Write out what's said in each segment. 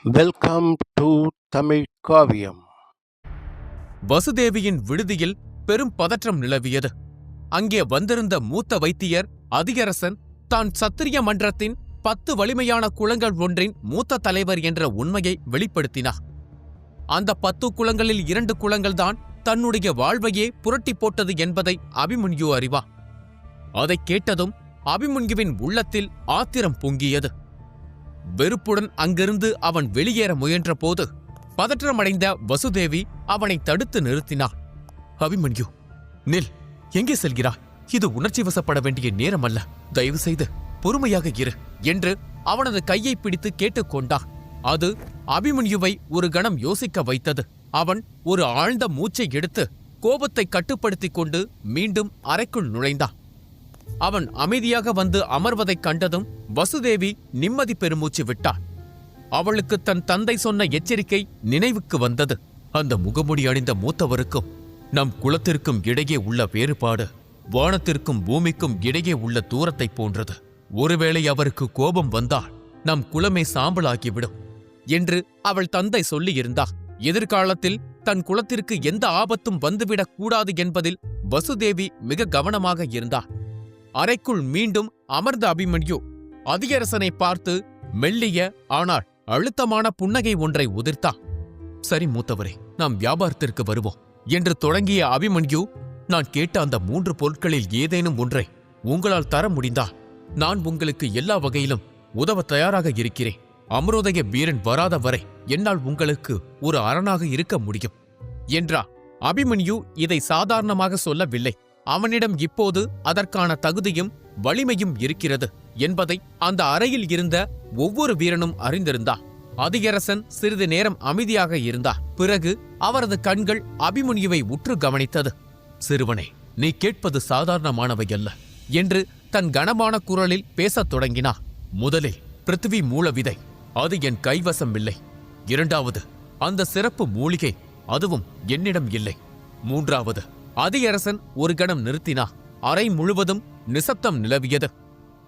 Welcome to Tamil காவியம். வசுதேவியின் விடுதியில் பெரும் பதற்றம் நிலவியது. அங்கே வந்திருந்த மூத்த வைத்தியர் அதிகரசன் தான் சத்திரிய மன்றத்தின் 10 வலிமையான குலங்கள் ஒன்றின் மூத்த தலைவர் என்ற உண்மையை வெளிப்படுத்தினார். அந்த 10 குலங்களில் 2 குலங்கள்தான் தன்னுடைய வாழ்வையே புரட்டி போட்டது என்பதை அபிமன்யு அறிவார். அதைக் கேட்டதும் அபிமன்யுவின் உள்ளத்தில் ஆத்திரம் பொங்கியது. வெறுப்புடன் அங்கிருந்து அவன் வெளியேற முயன்றபோது பதற்றமடைந்த வசுதேவி அவனை தடுத்து நிறுத்தினாள். அபிமன்யு, நில், எங்கே செல்கிறாய்? இது உணர்ச்சி வசப்பட வேண்டிய நேரம் அல்ல. தயவு செய்து பொறுமையாக இரு என்று அவனது கையை பிடித்து கேட்டுக்கொண்டான். அது அபிமன்யுவை ஒரு கணம் யோசிக்க வைத்தது. அவன் ஒரு ஆழ்ந்த மூச்சை எடுத்து கோபத்தை கட்டுப்படுத்திக் கொண்டு மீண்டும் அறைக்குள் நுழைந்தான். அவன் அமைதியாக வந்து அமர்வதைக் கண்டதும் வசுதேவி நிம்மதி பெருமூச்சு விட்டாள். அவளுக்கு தன் தந்தை சொன்ன எச்சரிக்கை நினைவுக்கு வந்தது. அந்த முகமுடி அணிந்த மூத்தவருக்கும் நம் குலத்திற்கும் இடையே உள்ள வேறுபாடு வானத்திற்கும் பூமிக்கும் இடையே உள்ள தூரத்தைப் போன்றது. ஒருவேளை அவருக்கு கோபம் வந்தால் நம் குலமே சாம்பலாகிவிடும் என்று அவள் தந்தை சொல்லியிருந்தார். எதிர்காலத்தில் தன் குலத்திற்கு எந்த ஆபத்தும் வந்துவிடக் கூடாது என்பதில் வசுதேவி மிக கவனமாக இருந்தார். அறைக்குள் மீண்டும் அமர்ந்த அபிமன்யு அதிகரசனை பார்த்து மெல்லிய ஆனால் அழுத்தமான புன்னகை ஒன்றை உதிர்த்தான். சரி மூத்தவரே, நாம் வியாபாரத்திற்கு வருவோம் என்று தொடங்கிய அபிமன்யு, நான் கேட்ட அந்த 3 பொருட்களில் ஏதேனும் ஒன்றை உங்களால் தர முடிந்தால் நான் உங்களுக்கு எல்லா வகையிலும் உதவ தயாராக இருக்கிறேன். அமரோதய வீரன் வராத வரை என்னால் உங்களுக்கு ஒரு அரணாக இருக்க முடியும் என்றார். அபிமன்யு இதை சாதாரணமாக சொல்லவில்லை. அவனிடம் இப்போது அதற்கான தகுதியும் வலிமையும் இருக்கிறது என்பதை அந்த அறையில் இருந்த ஒவ்வொரு வீரனும் அறிந்திருந்தார். அதிகரசன் சிறிது நேரம் அமைதியாக இருந்தார். பிறகு அவரது கண்கள் அபிமன்யுவை உற்று கவனித்தது. சிறுவனே, நீ கேட்பது சாதாரணமானவை அல்ல என்று தன் கனமான குரலில் பேசத் தொடங்கினார். முதலில் பிருத்திவி மூல விதை, அது என் கைவசம் இல்லை. 2வது, அந்த சிறப்பு மூலிகை, அதுவும் என்னிடம் இல்லை. 3வது, அதிகரசன் ஒரு கணம் நிறுத்தினார். அறை முழுவதும் நிசப்தம் நிலவியது.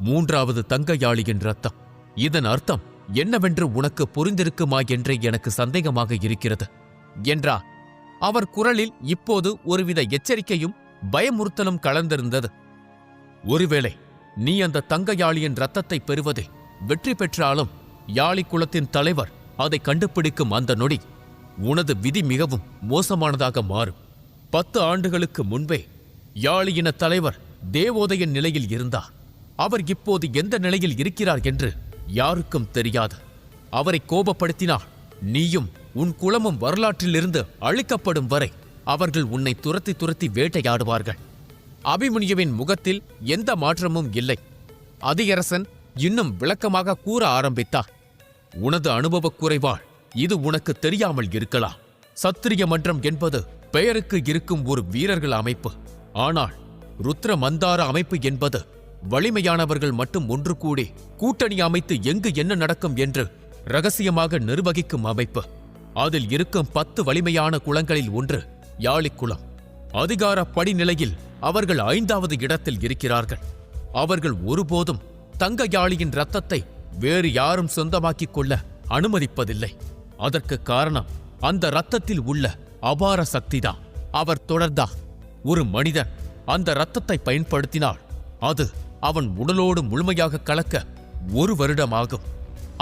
3வது தங்கையாளியின் ரத்தம். இதன் அர்த்தம் என்னவென்று உனக்கு புரிந்திருக்குமா என்றே எனக்கு சந்தேகமாக இருக்கிறது என்றார். அவர் குரலில் இப்போது ஒருவித எச்சரிக்கையும் பயமுறுத்தலும் கலந்திருந்தது. ஒருவேளை நீ அந்த தங்கையாளியின் ரத்தத்தை பெறுவதில் வெற்றி பெற்றாலும் யாழி குலத்தின் தலைவர் அதை கண்டுபிடிக்கும் அந்த நொடி உனது விதி மிகவும் மோசமானதாக மாறும். 10 ஆண்டுகளுக்கு முன்பே யாழியின தலைவர் தேவோதயன் நிலையில் இருந்தார். அவர் இப்போது எந்த நிலையில் இருக்கிறார் என்று யாருக்கும் தெரியாது. அவரை கோபப்படுத்தினால் நீயும் உன் குலமும் வரலாற்றிலிருந்து அழிக்கப்படும் வரை அவர்கள் உன்னை துரத்தி துரத்தி வேட்டையாடுவார்கள். அபிமன்யுவின் முகத்தில் எந்த மாற்றமும் இல்லை. அதிகரசன் இன்னும் விளக்கமாக கூற ஆரம்பித்தார். உனது அனுபவக் குறைவால் இது உனக்கு தெரியாமல் இருக்கலாம். சத்திரிய மன்றம் என்பது பெயருக்கு இருக்கும் ஒரு வீரர்கள் அமைப்பு. ஆனால் ருத்ர மந்தார அமைப்பு என்பது வலிமையானவர்கள் மட்டும் ஒன்று கூடி கூட்டணி அமைத்து எங்கு என்ன நடக்கும் என்று ரகசியமாக நிர்வகிக்கும் அமைப்பு. அதில் இருக்கும் 10 வலிமையான குலங்களில் ஒன்று யாழி குலம். அதிகார படிநிலையில் அவர்கள் 5வது இடத்தில் இருக்கிறார்கள். அவர்கள் ஒருபோதும் தங்க யாழியின் ரத்தத்தை வேறு யாரும் சொந்தமாக்கிக் கொள்ள அனுமதிப்பதில்லை. அதற்கு காரணம் அந்த ரத்தத்தில் உள்ள அபார சக்திதான். அவர் தொடர்ந்தார். ஒரு மனிதன் அந்த இரத்தத்தை பயன்படுத்தினால் அது அவன் உடலோடு முழுமையாக கலக்க 1 வருடம் ஆகும்.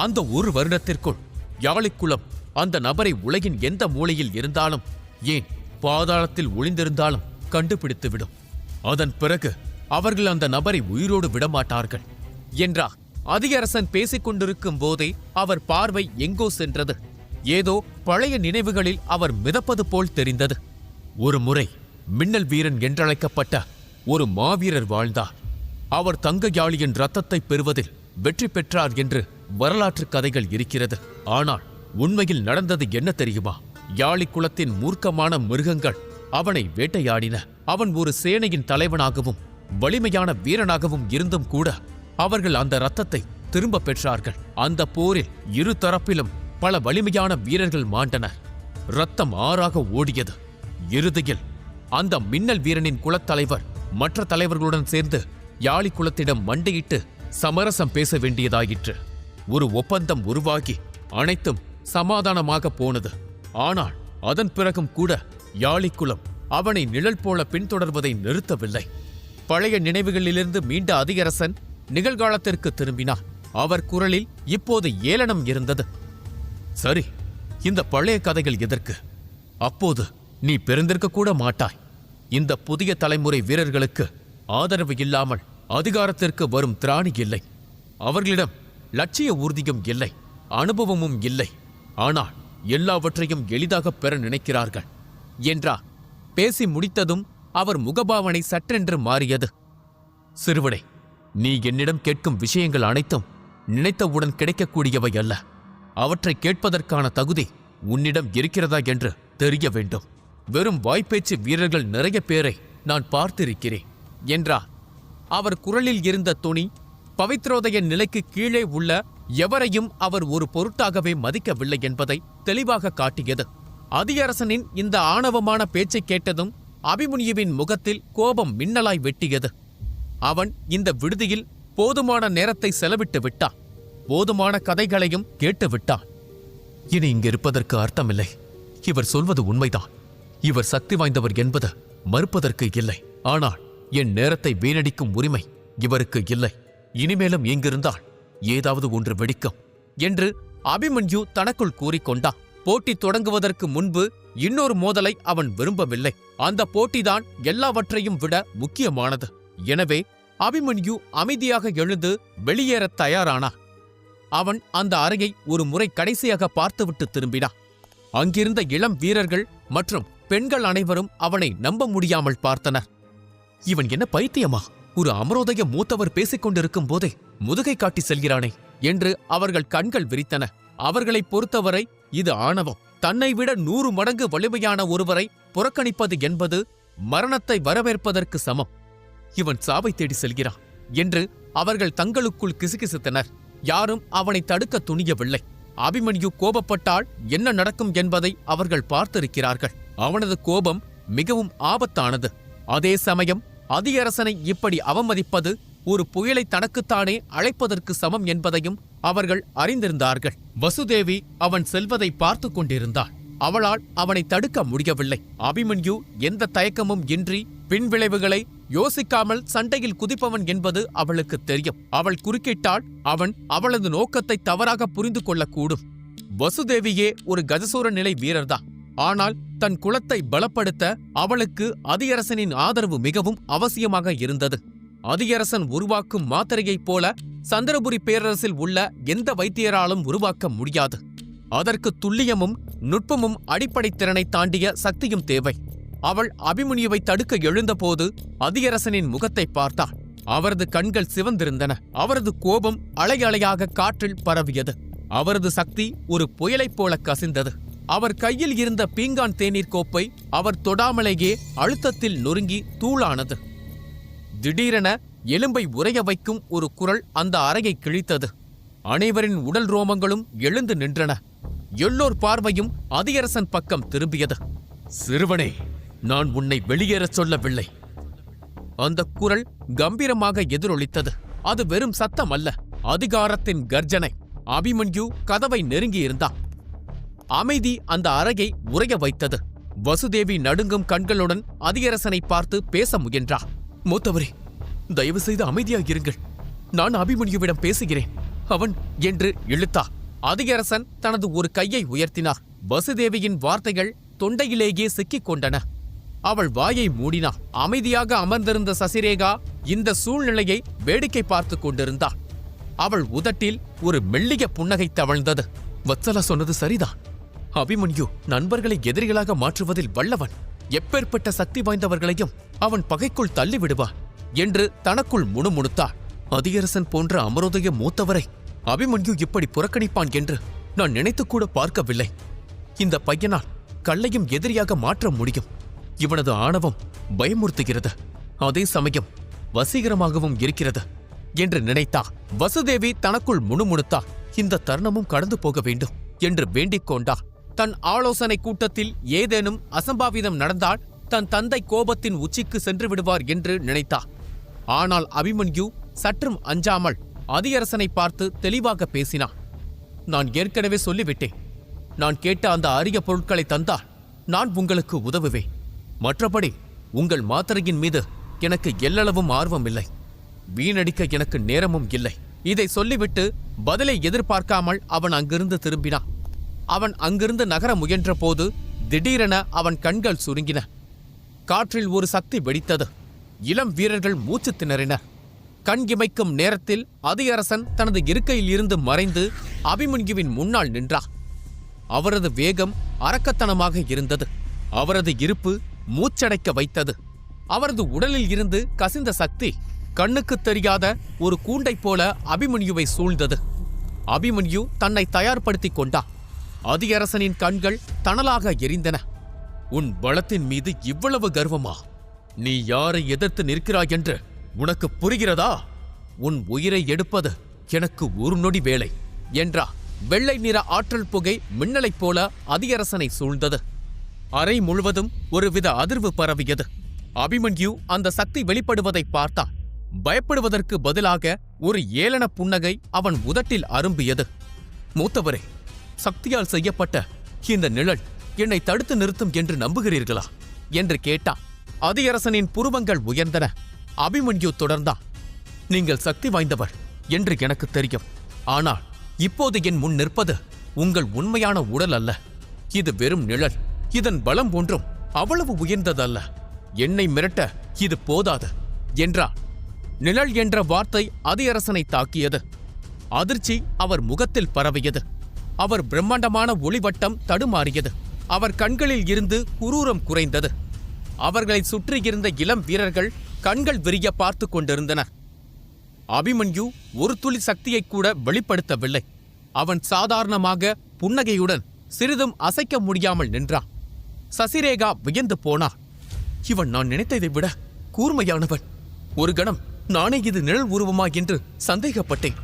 அந்த 1 வருடத்திற்குள் யாழிக்குலம் அந்த நபரை உலகின் எந்த மூலையில் இருந்தாலும், ஏன் பாதாளத்தில் ஒளிந்திருந்தாலும் கண்டுபிடித்துவிடும். அதன் பிறகு அவர்கள் அந்த நபரை உயிரோடு விடமாட்டார்கள் என்றார். அதிகரசன் பேசிக் கொண்டிருக்கும் போதே அவர் பார்வை எங்கோ சென்றது. ஏதோ பழைய நினைவுகளில் அவர் மிதப்பது போல் தெரிந்தது. ஒரு முறை மின்னல் வீரன் என்றழைக்கப்பட்ட ஒரு மாவீரர் வாழ்ந்தார். அவர் தங்கயாளியின் ரத்தத்தை பெறுவதில் வெற்றி பெற்றார் என்று வரலாற்று கதைகள் இருக்கிறது. ஆனால் உண்மையில் நடந்தது என்ன தெரியுமா? யாழி குலத்தின் மூர்க்கமான மிருகங்கள் அவனை வேட்டையாடின. அவன் ஒரு சேனையின் தலைவனாகவும் வலிமையான வீரனாகவும் இருந்தும் கூட அவர்கள் அந்த ரத்தத்தை திரும்ப பெற்றார்கள். அந்த போரில் 2 தரப்பிலும் பல வலிமையான வீரர்கள் மாண்டனர். ரத்தம் ஆறாக ஓடியது. இறுதியில் அந்த மின்னல் வீரனின் குலத்தலைவர் மற்ற தலைவர்களுடன் சேர்ந்து யாழி குலத்திடம் மண்டையிட்டு சமரசம் பேச வேண்டியதாயிற்று. ஒரு ஒப்பந்தம் உருவாகி அனைத்தும் சமாதானமாக போனது. ஆனால் அதன் பிறகும் கூட யாளிக்குலம் அவனை நிழல் போல பின்தொடர்வதை நிறுத்தவில்லை. பழைய நினைவுகளிலிருந்து மீண்ட அதிகரசன் நிகழ்காலத்திற்கு திரும்பினார். அவர் குரலில் இப்போது ஏளனம் இருந்தது. சரி, இந்த பழைய கதைகள் எதற்கு? அப்போது நீ பிறந்திருக்க கூட மாட்டாய். இந்த புதிய தலைமுறை வீரர்களுக்கு ஆதரவு இல்லாமல் அதிகாரத்திற்கு வரும் திராணி இல்லை. அவர்களிடம் லட்சிய ஊர்தியும் இல்லை, அனுபவமும் இல்லை. ஆனால் எல்லாவற்றையும் எளிதாக பெற நினைக்கிறார்கள் என்றார். பேசி முடித்ததும் அவர் முகபாவனை சற்றென்று மாறியது. சிறுவனே, நீ என்னிடம் கேட்கும் விஷயங்கள் அனைத்தும் நினைத்தவுடன் கிடைக்கக்கூடியவை அல்ல. அவற்றை கேட்பதற்கான தகுதி உன்னிடம் இருக்கிறதா என்று தெரிய வேண்டும். வெறும் வாய்ப்பேச்சு வீரர்கள் நிறைய பேரை நான் பார்த்திருக்கிறேன் என்றார். அவர் குரலில் இருந்த துணி பவித்ரோதய நிலைக்கு கீழே உள்ள எவரையும் அவர் ஒரு பொருட்டாகவே மதிக்கவில்லை என்பதை தெளிவாக காட்டியது. அதியரசனின் இந்த ஆணவமான பேச்சை கேட்டதும் அபிமன்யுவின் முகத்தில் கோபம் மின்னலாய் வெட்டியது. அவன் இந்த விடுதியில் போதுமான நேரத்தை செலவிட்டு விட்டான். போதுமான கதைகளையும் கேட்டு விட்டான். இனி இங்கிருப்பதற்கு அர்த்தமில்லை. இவர் சொல்வது உண்மைதான். இவர் சக்தி வாய்ந்தவர் என்பது மறுப்பதற்கு இல்லை. ஆனால் என் நேரத்தை வீணடிக்கும் உரிமை இவருக்கு இல்லை. இனிமேலும் இங்கிருந்தால் ஏதாவது ஒன்று வெடிக்கும் என்று அபிமன்யு தனக்குள் கூறிக்கொண்டான். போட்டி தொடங்குவதற்கு முன்பு இன்னொரு மோதலை அவன் விரும்பவில்லை. அந்த போட்டிதான் எல்லாவற்றையும் விட முக்கியமானது. எனவே அபிமன்யு அமைதியாக எழுந்து வெளியேறத் தயாரானான். அவன் அந்த அறையை ஒரு முறை கடைசியாக பார்த்துவிட்டு திரும்பினான். அங்கிருந்த இளம் வீரர்கள் மற்றும் பெண்கள் அனைவரும் அவனை நம்ப முடியாமல் பார்த்தனர். இவன் என்ன பைத்தியமா? ஒரு அமரோதய மூத்தவர் பேசிக் கொண்டிருக்கும் போதே முதுகை காட்டி செல்கிறானே என்று அவர்கள் கண்கள் விரித்தன. அவர்களைப் பொறுத்தவரை இது ஆணவம். தன்னை விட 100 மடங்கு வலிமையான ஒருவரை புறக்கணிப்பது என்பது மரணத்தை வரவேற்பதற்கு சமம். இவன் சாவை தேடி செல்கிறான் என்று அவர்கள் தங்களுக்குள் கிசுகிசுத்தனர். யாரும் அவனை தடுக்க துணியவில்லை. அபிமன்யு கோபப்பட்டால் என்ன நடக்கும் என்பதை அவர்கள் பார்த்திருக்கிறார்கள். அவனது கோபம் மிகவும் ஆபத்தானது. அதே சமயம் அதியரசனை இப்படி அவமதிப்பது ஒரு புயலை தனக்குத்தானே அழைப்பதற்கு சமம் என்பதையும் அவர்கள் அறிந்திருந்தார்கள். வசுதேவி அவன் செல்வதை பார்த்து கொண்டிருந்தாள். அவளால் அவனை தடுக்க முடியவில்லை. அபிமன்யு எந்த தயக்கமும் இன்றி பின்விளைவுகளை யோசிக்காமல் சண்டையில் குதிப்பவன் என்பது அவளுக்கு தெரியும். அவள் குறுக்கிட்டால் அவன் அவளது நோக்கத்தை தவறாக புரிந்து கொள்ளக்கூடும். வசுதேவியே ஒரு கஜசூர நிலை வீரர்தான். ஆனால் தன் குலத்தை பலப்படுத்த அவளுக்கு அதியரசனின் ஆதரவு மிகவும் அவசியமாக இருந்தது. அதியரசன் உருவாக்கும் மாத்திரையைப் போல சந்திரபுரி பேரரசில் உள்ள எந்த வைத்தியராலும் உருவாக்க முடியாது. அதற்கு துல்லியமும் நுட்பமும் அடிப்படை திறனை தாண்டிய சக்தியும் தேவை. அவள் அபிமன்யுவை தடுக்க எழுந்தபோது அதியரசனின் முகத்தை பார்த்தாள். அவரது கண்கள் சிவந்திருந்தன. அவரது கோபம் அலை அலையாக காற்றில் பரவியது. அவரது சக்தி ஒரு புயலைப் போல கசிந்தது. அவர் கையில் இருந்த பீங்கான் தேநீர் கோப்பை அவர் தொடாமலேயே அழுத்தத்தில் நொறுங்கி தூளானது. திடீரென எலும்பை உறைய வைக்கும் ஒரு குரல் அந்த அறையை கிழித்தது. அனைவரின் உடல் ரோமங்களும் எழுந்து நின்றன. எல்லோர் பார்வையும் அதியரசன் பக்கம் திரும்பியது. சிறுவனே, நான் உன்னை வெளியேறச் சொல்லவில்லை. அந்த குரல் கம்பீரமாக எதிரொலித்தது. அது வெறும் சத்தம் அல்ல, அதிகாரத்தின் கர்ஜனை. அபிமன்யு கதவை நெருங்கியிருந்தான். அமைதி அந்த அறையை உறைய வைத்தது. வசுதேவி நடுங்கும் கண்களுடன் அதியரசனை பார்த்து பேச முயன்றார். மூத்தவரே, தயவு செய்து அமைதியாகிருங்கள். நான் அபிமன்யுவிடம் பேசுகிறேன். அவன் என்று இழுத்தார். அதியரசன் தனது ஒரு கையை உயர்த்தினார். வசுதேவியின் வார்த்தைகள் தொண்டையிலேயே சிக்கிக் கொண்டன. அவள் வாயை மூடினாள். அமைதியாக அமர்ந்திருந்த சசிரேகா இந்த சூழ்நிலையை வேடிக்கை பார்த்து கொண்டிருந்தாள். அவள் உதட்டில் ஒரு மெல்லிய புன்னகை தவழ்ந்தது. வத்சலா சொன்னது சரிதான். அபிமன்யு நண்பர்களை எதிரிகளாக மாற்றுவதில் வல்லவன். எப்பேற்பட்ட சக்தி வாய்ந்தவர்களையும் அவன் பகைக்குள் தள்ளிவிடுவான் என்று தனக்குள் முணுமுணுத்தாள். அதியரசன் போன்ற அமரோதய மூத்தவரை அபிமன்யு இப்படி புறக்கணிப்பான் என்று நான் நினைத்துக்கூட பார்க்கவில்லை. இந்த பையனால் கள்ளையும் எதிரியாக மாற்ற முடியும். இவனது ஆணவம் பயமுறுத்துகிறது, அதே சமயம் வசீகரமாகவும் இருக்கிறது என்று நினைத்தா. வசுதேவி தனக்குள் முணுமுணுத்தா. இந்த தருணமும் கடந்து போக வேண்டும் என்று வேண்டிக் கொண்டா. தன் ஆலோசனை கூட்டத்தில் ஏதேனும் அசம்பாவிதம் நடந்தால் தன் தந்தை கோபத்தின் உச்சிக்கு சென்று விடுவார் என்று நினைத்தா. ஆனால் அபிமன்யு சற்றும் அஞ்சாமல் அதியரசனை பார்த்து தெளிவாக பேசினான். நான் ஏற்கனவே சொல்லிவிட்டேன், நான் கேட்ட அந்த அரிய பொருட்களை தந்தால் நான் உங்களுக்கு உதவுவேன். மற்றபடி உங்கள் மாத்திரையின் மீது எனக்கு எல்லளவும் ஆர்வம் இல்லை. வீணடிக்க எனக்கு நேரமும் இல்லை. இதை சொல்லிவிட்டு பதிலை எதிர்பார்க்காமல் அவன் அங்கிருந்து திரும்பினான். அவன் அங்கிருந்து நகர முயன்ற போது திடீரென அவன் கண்கள் சுருங்கின. காற்றில் ஒரு சக்தி வெடித்தது. இளம் வீரர்கள் மூச்சு திணறினர். கண் இமைக்கும் நேரத்தில் அதியரசன் தனது இருக்கையில் இருந்து மறைந்து அபிமன்யுவின் முன்னால் நின்றார். அவரது வேகம் அரக்கத்தனமாக இருந்தது. அவரது இருப்பு மூச்சடைக்க வைத்தது. அவரது உடலில் இருந்து கசிந்த சக்தி கண்ணுக்கு தெரியாத ஒரு கூண்டைப் போல அபிமன்யுவை சூழ்ந்தது. அபிமன்யு தன்னை தயார்படுத்திக் கொண்டான். அதியரசனின் கண்கள் தணலாக எரிந்தன. உன் பலத்தின் மீது இவ்வளவு கர்வமா? நீ யாரை எதிர்த்து நிற்கிறாய் என்று உனக்கு புரிகிறதா? உன் உயிரை எடுப்பது எனக்கு ஒரு நொடி வேலை என்றா. வெள்ளை நிற ஆற்றல் புகை மின்னலைப் போல அதியரசனை சூழ்ந்தது. அறை முழுவதும் ஒருவித அதிர்வு பரவியது. அபிமன்யு அந்த சக்தி வெளிப்படுவதை பார்த்தான். பயப்படுவதற்கு பதிலாக ஒரு ஏளன புன்னகை அவன் உதட்டில் அரும்பியது. மூத்தவரே, சக்தியால் செய்யப்பட்ட இந்த நிழல் என்னை தடுத்து நிறுத்தும் என்று நம்புகிறீர்களா என்று கேட்டான். அதியரசனின் புருவங்கள் உயர்ந்தன. அபிமன்யு தொடர்ந்தான். நீங்கள் சக்தி வாய்ந்தவர் என்று எனக்கு தெரியும். ஆனால் இப்போது என் முன் நிற்பது உங்கள் உண்மையான உடல் அல்ல. இது வெறும் நிழல். இதன் பலம் ஒன்றும் அவ்வளவு உயர்ந்ததல்ல. என்னை மிரட்ட இது போதாது என்றார். நிழல் என்ற வார்த்தை அதியரசனை தாக்கியது. அதிர்ச்சி அவர் முகத்தில் பரவியது. அவர் பிரம்மாண்டமான ஒளிவட்டம் தடுமாறியது. அவர் கண்களில் இருந்து குரூரம் குறைந்தது. அவர்களை சுற்றியிருந்த இளம் வீரர்கள் கண்கள் விரிய பார்த்து கொண்டிருந்தனர். அபிமன்யு ஒரு துளி சக்தியை கூட வெளிப்படுத்தவில்லை. அவன் சாதாரணமாக புன்னகையுடன் சிறிதும் அசைக்க முடியாமல் நின்றான். சசிரேகா வியந்து போனார். இவன் நான் நினைத்ததை விட கூர்மையானவன். ஒரு கணம் நானே இது நிழல் உருவமா என்று சந்தேகப்பட்டேன்.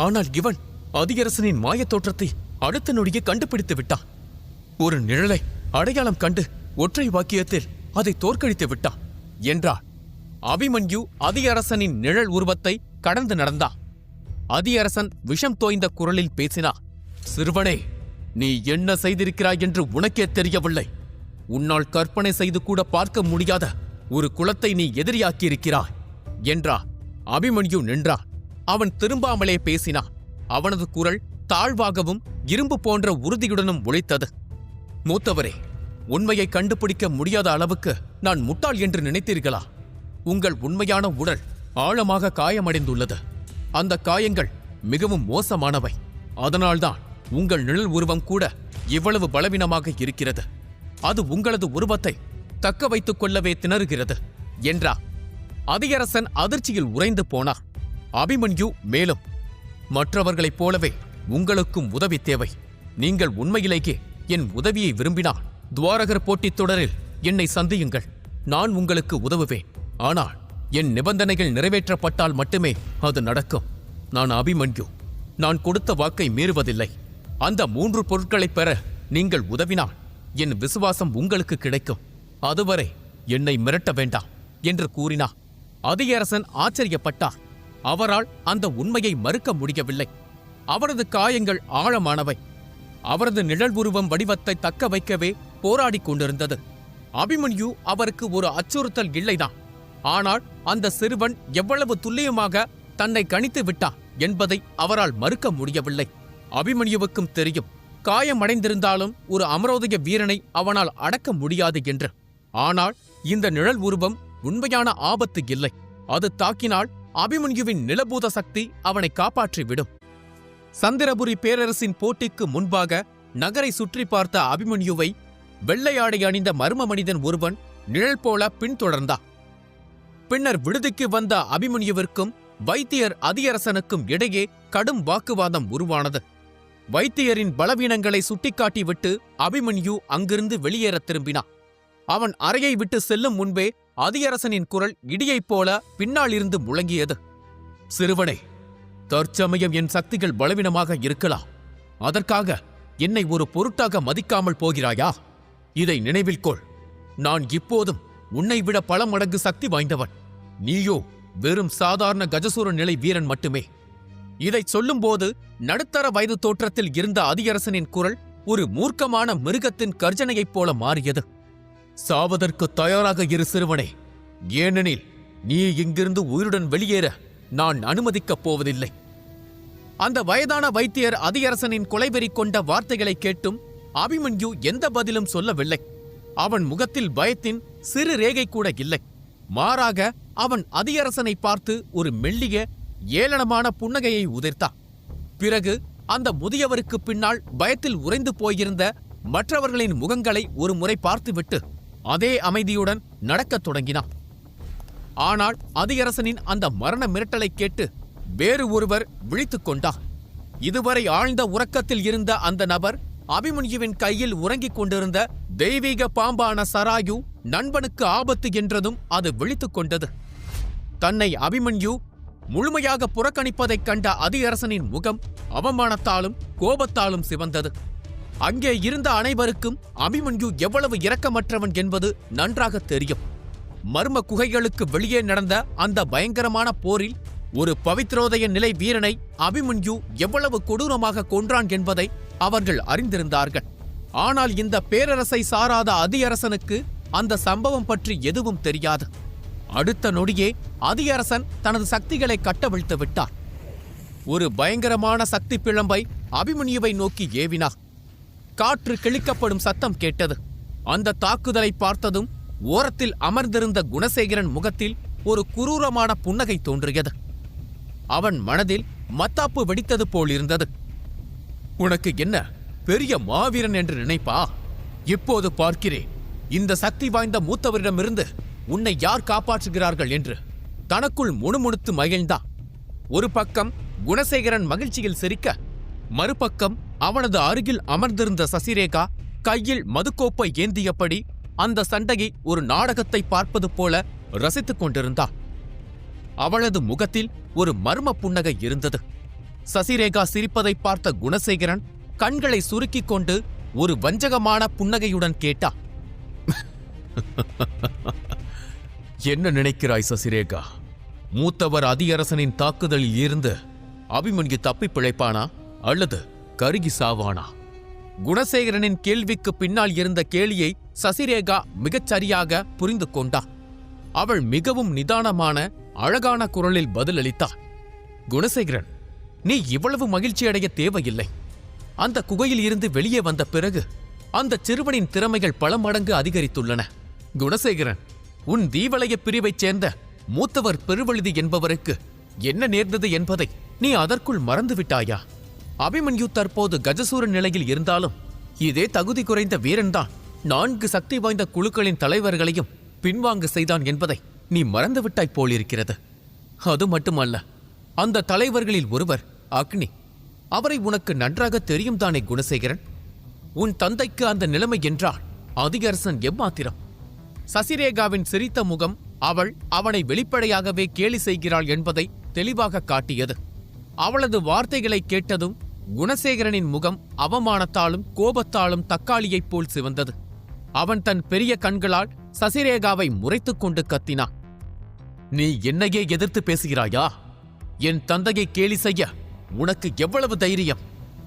ஆனால் இவன் அதியரசனின் மாயத் தோற்றத்தை அடுத்த நொடியே கண்டுபிடித்து விட்டான். ஒரு நிழலை அடையாளம் கண்டு ஒற்றை வாக்கியத்தில் அதை தோற்கடித்து விட்டான் என்றார். அபிமன்யு அதியரசனின் நிழல் உருவத்தை கடந்து நடந்தான். அதியரசன் விஷம் தோய்ந்த குரலில் பேசினார். சிறுவனே, நீ என்ன செய்திருக்கிறாய் என்று உனக்கே தெரியவில்லை. உன்னால் கற்பனை செய்து கூட பார்க்க முடியாத ஒரு குலத்தை நீ எதிரியாக்கியிருக்கிறாய் என்றார். அபிமன்யு நின்றான். அவன் திரும்பாமலே பேசினான். அவனது குரல் தாழ்வாகவும் இரும்பு போன்ற உறுதியுடனும் ஒலித்தது. மூத்தவரே, உண்மையை கண்டுபிடிக்க முடியாத அளவுக்கு நான் முட்டாள் என்று நினைத்தீர்களா? உங்கள் உண்மையான உடல் ஆழமாக காயமடைந்துள்ளது. அந்த காயங்கள் மிகவும் மோசமானவை. அதனால்தான் உங்கள் நிழல் உருவம் கூட இவ்வளவு பலவீனமாக இருக்கிறது. அது உங்களது உருவத்தை தக்க வைத்துக் கொள்ளவே திணறுகிறது என்றார். அதியரசன் அதிர்ச்சியில் உறைந்து போனார். அபிமன்யு மேலும், மற்றவர்களைப் போலவே உங்களுக்கும் உதவி தேவை. நீங்கள் உண்மையிலேயே என் உதவியை விரும்பினால் துவாரகர் போட்டித் தொடரில் என்னை சந்தியுங்கள். நான் உங்களுக்கு உதவுவேன். ஆனால் என் நிபந்தனைகள் நிறைவேற்றப்பட்டால் மட்டுமே அது நடக்கும். நான் அபிமன்யு. நான் கொடுத்த வாக்கை மீறுவதில்லை. அந்த 3 பொருட்களைப் பெற நீங்கள் உதவினால் என் விசுவாசம் உங்களுக்கு கிடைக்கும். அதுவரை என்னை மிரட்ட வேண்டாம் என்று கூறினார். அதியரசன் ஆச்சரியப்பட்டார். அவரால் அந்த உண்மையை மறுக்க முடியவில்லை. அவரது காயங்கள் ஆழமானவை. அவரது நிழல் உருவம் வடிவத்தை தக்க வைக்கவே போராடிக் கொண்டிருந்தது. அபிமன்யு அவருக்கு ஒரு அச்சுறுத்தல் இல்லைதான். ஆனால் அந்த சிறுவன் எவ்வளவு துல்லியமாக தன்னை கணித்து விட்டான் என்பதை அவரால் மறுக்க முடியவில்லை. அபிமன்யுவுக்கும் தெரியும், காயமடைந்திருந்தாலும் ஒரு அமரோதய வீரனை அவனால் அடக்க முடியாது என்று. ஆனால் இந்த நிழல் உருவம் உண்மையான ஆபத்து இல்லை. அது தாக்கினால் அபிமன்யுவின் நிலபூத சக்தி அவனை காப்பாற்றிவிடும். சந்திரபுரி பேரரசின் போட்டிக்கு முன்பாக நகரை சுற்றி பார்த்த அபிமன்யுவை வெள்ளையாடை அணிந்த மர்ம மனிதன் ஒருவன் நிழல் போல பின்தொடர்ந்தான். பின்னர் விடுதிக்கு வந்த அபிமன்யுவிற்கும் வைத்தியர் அதியரசனுக்கும் இடையே கடும் வாக்குவாதம் உருவானது. வைத்தியரின் பலவீனங்களை சுட்டிக்காட்டிவிட்டு அபிமன்யு அங்கிருந்து வெளியேற திரும்பினான். அவன் அறையை விட்டு செல்லும் முன்பே அதியரசனின் குரல் இடியைப் போல பின்னால் இருந்து முழங்கியது. சிறுவனே, தற்சமயம் என் சக்திகள் பலவீனமாக இருக்கலாம். அதற்காக என்னை ஒரு பொருட்டாக மதிக்காமல் போகிறாயா? இதை நினைவில் கொள். நான் இப்போதும் உன்னை விட பல மடங்கு சக்தி வாய்ந்தவன். நீயோ வெறும் சாதாரண கஜசூர நிலை வீரன் மட்டுமே. இதைச் சொல்லும்போது நடுத்தர வயது தோற்றத்தில் இருந்த அதியரசனின் குரல் ஒரு மூர்க்கமான மிருகத்தின் கர்ஜனையைப் போல மாறியது. சாவதற்கு தயாராக இரு சிறுவனே, ஏனெனில் நீ இங்கிருந்து உயிருடன் வெளியேற நான் அனுமதிக்கப் போவதில்லை. அந்த வயதான வைத்தியர் அதியரசனின் கொலைவெறி கொண்ட வார்த்தைகளை கேட்டும் அபிமன்யு எந்த பதிலும் சொல்லவில்லை. அவன் முகத்தில் பயத்தின் சிறு ரேகை கூட இல்லை. மாறாக அவன் அதியரசனை பார்த்து ஒரு மெல்லிய ஏளனமான புன்னகையை உதிர்த்தான். பிறகு அந்த முதியவருக்கு பின்னால் பயத்தில் உறைந்து போயிருந்த மற்றவர்களின் முகங்களை ஒரு முறை பார்த்துவிட்டு அதே அமைதியுடன் நடக்கத் தொடங்கினான். ஆனால் அதியரசனின் அந்த மரண மிரட்டலை கேட்டு வேறு ஒருவர் விழித்துக் கொண்டார். இதுவரை ஆழ்ந்த உறக்கத்தில் இருந்த அந்த நபர் அபிமன்யுவின் கையில் உறங்கிக் கொண்டிருந்த தெய்வீக பாம்பான சராயு நண்பனுக்கு ஆபத்து என்றதும் அது விழித்துக் கொண்டது. தன்னை அபிமன்யு முழுமையாக புறக்கணிப்பதைக் கண்ட அதியரசனின் முகம் அவமானத்தாலும் கோபத்தாலும் சிவந்தது. அங்கே இருந்த அனைவருக்கும் அபிமன்யு எவ்வளவு இரக்கமற்றவன் என்பது நன்றாக தெரியும். மர்ம குகைகளுக்கு வெளியே நடந்த அந்த பயங்கரமான போரில் ஒரு பவித்ரோதய நிலை வீரனை அபிமன்யு எவ்வளவு கொடூரமாக கொன்றான் என்பதை அவர்கள் அறிந்திருந்தார்கள். ஆனால் இந்த பேரரசை சாராத அதியரசனுக்கு அந்த சம்பவம் பற்றி எதுவும் தெரியாது. அடுத்த நொடியே அதியரசன் தனது சக்திகளை கட்டவிழ்த்து விட்டார். ஒரு பயங்கரமான சக்தி பிழம்பை அபிமன்யுவை நோக்கி ஏவினார். காற்று கிழிக்கப்படும் சத்தம் கேட்டது. அந்த தாக்குதலை பார்த்ததும் ஓரத்தில் அமர்ந்திருந்த குணசேகரன் முகத்தில் ஒரு குரூரமான புன்னகை தோன்றியது. அவன் மனதில் மத்தாப்பு வெடித்தது போலிருந்தது. உனக்கு என்ன பெரிய மாவீரன் என்று நினைப்பா? இப்போது பார்க்கிறேன் இந்த சக்தி வாய்ந்த மூத்தவரிடமிருந்து உன்னை யார் காப்பாற்றுகிறார்கள் என்று தனக்குள் முணுமுணுத்து மகிழ்ந்தான். ஒரு பக்கம் குணசேகரன் மகிழ்ச்சியில் சிரிக்க, மறுபக்கம் அவனது அருகில் அமர்ந்திருந்த சசிரேகா கையில் மதுக்கோப்பை ஏந்தியபடி அந்த சண்டையை ஒரு நாடகத்தை பார்ப்பது போல ரசித்துக் கொண்டிருந்தாள். அவளது முகத்தில் ஒரு மர்ம புன்னகை இருந்தது. சசிரேகா சிரிப்பதை பார்த்த குணசேகரன் கண்களை சுருக்கிக் கொண்டு ஒரு வஞ்சகமான புன்னகையுடன் கேட்டா, என்ன நினைக்கிறாய் சசிரேகா? மூத்தவர் அதியரசனின் தாக்குதலில் இருந்து அபிமன்யு தப்பி பிழைப்பானா அல்லது கருகி சாவானா? குணசேகரனின் கேள்விக்கு பின்னால் இருந்த கேலியை சசிரேகா மிகச் சரியாக புரிந்து கொண்டா. அவள் மிகவும் நிதானமான அழகான குரலில் பதிலளித்தாள். குணசேகரன், நீ இவ்வளவு மகிழ்ச்சியடைய தேவையில்லை. அந்த குகையில் இருந்து வெளியே வந்த பிறகு அந்த சிறுவனின் திறமைகள் பல மடங்கு அதிகரித்துள்ளன. குணசேகரன், உன் தீவலய பிரிவைச் சேர்ந்த மூத்தவர் பெருவழுதி என்பவருக்கு என்ன நேர்ந்தது என்பதை நீ அதற்குள் மறந்துவிட்டாயா? அபிமன்யு தற்போது கஜசூரன் நிலையில் இருந்தாலும் இதே தகுதி குறைந்த வீரன்தான் 4 சக்தி வாய்ந்த குழுக்களின் தலைவர்களையும் பின்வாங்க செய்தான் என்பதை நீ மறந்துவிட்டாய் போலிருக்கிறது. அது மட்டுமல்ல, அந்த தலைவர்களில் ஒருவர் அக்னி. அவரை உனக்கு நன்றாக தெரியும் தானே குணசேகரன்? உன் தந்தைக்கு அந்த நிலைமை என்றால் அதிகரசன் எம்மாத்திரம்? சசிரேகாவின் சிரித்த முகம் அவள் அவனை வெளிப்படையாகவே கேலி செய்கிறாள் என்பதை தெளிவாக காட்டியது. அவளது வார்த்தைகளை கேட்டதும் குணசேகரனின் முகம் அவமானத்தாலும் கோபத்தாலும் தக்காளியைப் போல் சிவந்தது. அவன் தன் பெரிய கண்களால் சசிரேகாவை முறைத்துக் கொண்டு கத்தினான். நீ என்னையே எதிர்த்து பேசுகிறாயா? என் தந்தையை கேலி செய்ய உனக்கு எவ்வளவு தைரியம்?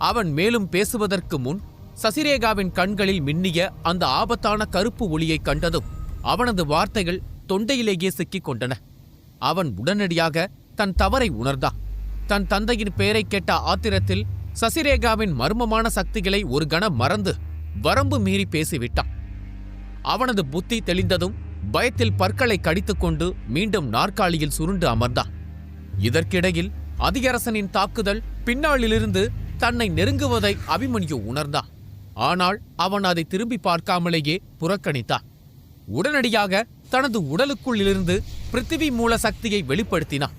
அவன் மேலும் பேசுவதற்கு முன் சசிரேகாவின் கண்களில் மின்னிய அந்த ஆபத்தான கருப்பு ஒளியை கண்டதும் அவனது வார்த்தைகள் தொண்டையிலேயே சிக்கிக் கொண்டன. அவன் உடனடியாக தன் தவறை உணர்ந்தான். தன் தந்தையின் பெயரை கேட்ட ஆத்திரத்தில் சசிரேகாவின் மர்மமான சக்திகளை ஒரு கணம் மறந்து வரம்பு மீறி பேசிவிட்டான். அவனது புத்தி தெளிந்ததும் பயத்தில் பற்களை கடித்துக்கொண்டு மீண்டும் நாற்காலியில் சுருண்டு அமர்ந்தான். இதற்கிடையில் அதிகரசனின் தாக்குதல் பின்னாளிலிருந்து தன்னை நெருங்குவதை அபிமன்யு உணர்ந்தான். ஆனால் அவன் அதை திரும்பி பார்க்காமலேயே புறக்கணித்தான். உடனடியாக தனது உடலுக்குள்ளிருந்து பிருத்திவி மூல சக்தியை வெளிப்படுத்தினான்.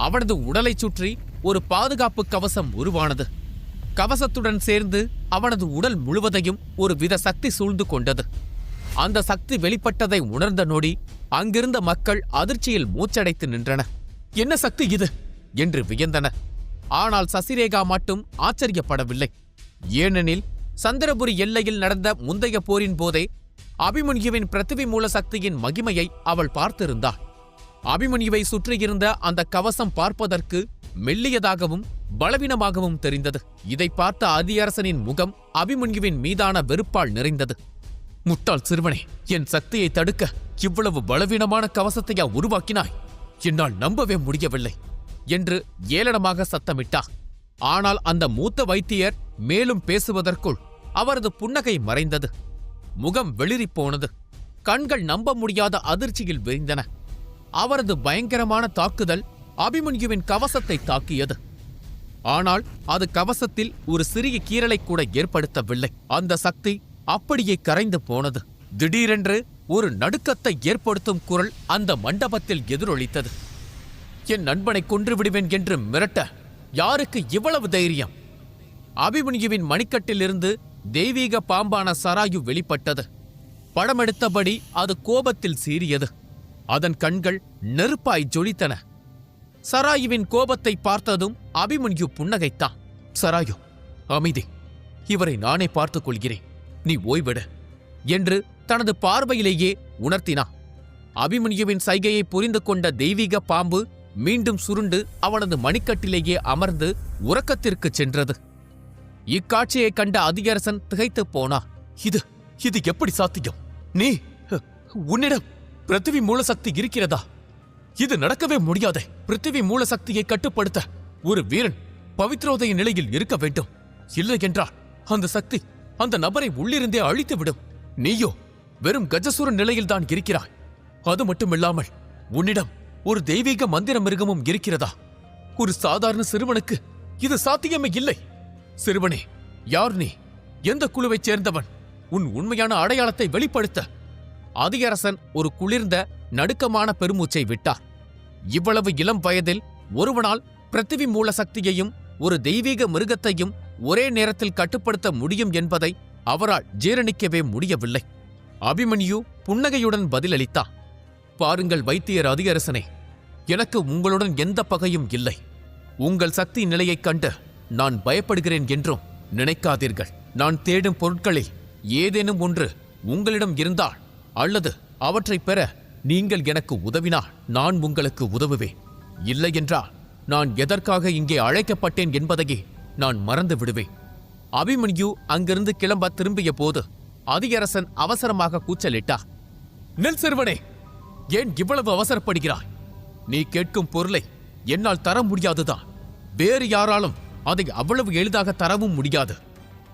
அவனது உடலைச் சுற்றி ஒரு பாதுகாப்பு கவசம் உருவானது. கவசத்துடன் சேர்ந்து அவனது உடல் முழுவதையும் ஒரு வித சக்தி சூழ்ந்து கொண்டது. அந்த சக்தி வெளிப்பட்டதை உணர்ந்த நொடி அங்கிருந்த மக்கள் அதிர்ச்சியில் மூச்சடைத்து நின்றனர். என்ன சக்தி இது என்று வியந்தனர். ஆனால் சசிரேகா மட்டும் ஆச்சரியப்படவில்லை. ஏனெனில் சந்திரபுரி எல்லையில் நடந்த முந்தைய போரின் போதே அபிமன்யுவின் பிருத்திவி மூல சக்தியின் மகிமையை அவள் பார்த்திருந்தாள். அபிமன்யுவை சுற்றியிருந்த அந்த கவசம் பார்ப்பதற்கு மெல்லியதாகவும் பலவீனமாகவும் தெரிந்தது. இதை பார்த்த அதியரசனின் முகம் அபிமன்யுவின் மீதான வெறுப்பால் நிறைந்தது. முட்டாள் சிறுவனே, என் சக்தியை தடுக்க இவ்வளவு பலவீனமான கவசத்தையா உருவாக்கினாய்? என்னால் நம்பவே முடியவில்லை என்று ஏளனமாக சத்தமிட்டார். ஆனால் அந்த மூத்த வைத்தியர் மேலும் பேசுவதற்குள் அவரது புன்னகை மறைந்தது. முகம் வெளிறிப் போனது. கண்கள் நம்ப முடியாத அதிர்ச்சியில் விரிந்தன. அவரது பயங்கரமான தாக்குதல் அபிமன்யுவின் கவசத்தை தாக்கியது. ஆனால் அது கவசத்தில் ஒரு சிறிய கீறலை கூட ஏற்படுத்தவில்லை. அந்த சக்தி அப்படியே கரைந்து போனது. திடீரென்று ஒரு நடுக்கத்தை ஏற்படுத்தும் குரல் அந்த மண்டபத்தில் எதிரொலித்தது. என் நண்பனை கொன்று விடுவேன் என்று மிரட்ட யாருக்கு இவ்வளவு தைரியம்? அபிமன்யுவின் மணிக்கட்டிலிருந்து தெய்வீக பாம்பான சராயு வெளிப்பட்டது. படமெடுத்தபடி அது கோபத்தில் சீறியது. அதன் கண்கள் நெருப்பாய் ஜொலித்தன. சராயுவின் கோபத்தை பார்த்ததும் அபிமன்யு புன்னகைத்தான். சராயு, அமைதி, இவரை நானே பார்த்துக் கொள்கிறேன், நீ ஓய்விடு என்று தனது பார்வையிலேயே உணர்த்தினான். அபிமன்யுவின் சைகையை புரிந்து கொண்ட தெய்வீக பாம்பு மீண்டும் சுருண்டு அவனது மணிக்கட்டிலேயே அமர்ந்து உறக்கத்திற்கு சென்றது. இக்காட்சியை கண்ட அதியரசன் திகைத்துப் போனார். இது எப்படி சாத்தியம்? உன்னிடம் பிருத்திவி மூலசக்தி இருக்கிறதா? இது நடக்கவே முடியாதே. பிருத்திவி மூலசக்தியை கட்டுப்படுத்த ஒரு வீரன் பவித்ரோதய நிலையில் இருக்க வேண்டும். இல்லை என்றால் அந்த சக்தி அந்த நபரை உள்ளிருந்தே அழித்துவிடும். நீயோ வெறும் கஜசூர நிலையில்தான் இருக்கிறாய். அது மட்டுமில்லாமல் உன்னிடம் ஒரு தெய்வீக மந்திர மிருகமும் இருக்கிறதா? ஒரு சாதாரண சிறுவனுக்கு இது சாத்தியமே இல்லை. சிறுவனே, யார் நீ? எந்த குழுவைச் சேர்ந்தவன்? உன் உண்மையான அடையாளத்தை வெளிப்படுத்த. அதியரசன் ஒரு குளிர்ந்த நடுக்கமான பெருமூச்சை விட்டார். இவ்வளவு இளம் வயதில் ஒருவனால் பிருத்திவி மூல சக்தியையும் ஒரு தெய்வீக மிருகத்தையும் ஒரே நேரத்தில் கட்டுப்படுத்த முடியும் என்பதை அவரால் ஜீரணிக்கவே முடியவில்லை. அபிமன்யு புன்னகையுடன் பதிலளித்தார். பாருங்கள் வைத்தியர் அதியரசனே, எனக்கு உங்களுடன் எந்த பகையும் இல்லை. உங்கள் சக்தி நிலையைக் கண்டு நான் பயப்படுகிறேன் என்றும் நினைக்காதீர்கள். நான் தேடும் பொருட்களில் ஏதேனும் ஒன்று உங்களிடம் இருந்தால் அல்லது அவற்றை பெற நீங்கள் எனக்கு உதவினால் நான் உங்களுக்கு உதவுவேன். இல்லையென்றால் நான் எதற்காக இங்கே அழைக்கப்பட்டேன் என்பதையே நான் மறந்து விடுவேன். அபிமன்யு அங்கிருந்து கிளம்ப திரும்பிய போது அதியரசன் அவசரமாக கூச்சலிட்டார். நெல் சிறுவனே, ஏன் இவ்வளவு அவசரப்படுகிறாய்? நீ கேட்கும் பொருளை என்னால் தர முடியாதுதான். வேறு யாராலும் அதை அவ்வளவு எளிதாக தரவும் முடியாது.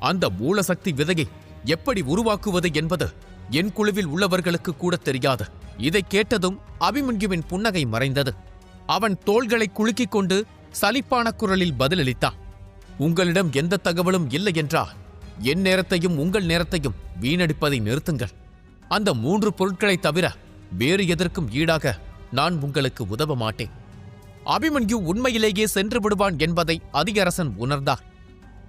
அந்த மூலசக்தி விதையை எப்படி உருவாக்குவது என்பது என் குழுவில் உள்ளவர்களுக்கு கூட தெரியாது. இதை கேட்டதும் அபிமன்யுவின் புன்னகை மறைந்தது. அவன் தோள்களை குலுக்கிக் கொண்டு சலிப்பான குரலில் பதிலளித்தான். உங்களிடம் எந்த தகவலும் இல்லை என்றால் என் நேரத்தையும் உங்கள் நேரத்தையும் வீணடிப்பதை நிறுத்துங்கள். அந்த 3 பொருட்களை தவிர வேறு எதற்கும் ஈடாக நான் உங்களுக்கு உதவ மாட்டேன். அபிமன்யு உண்மையிலேயே சென்று விடுவான் என்பதை அதியரசன் உணர்ந்தார்.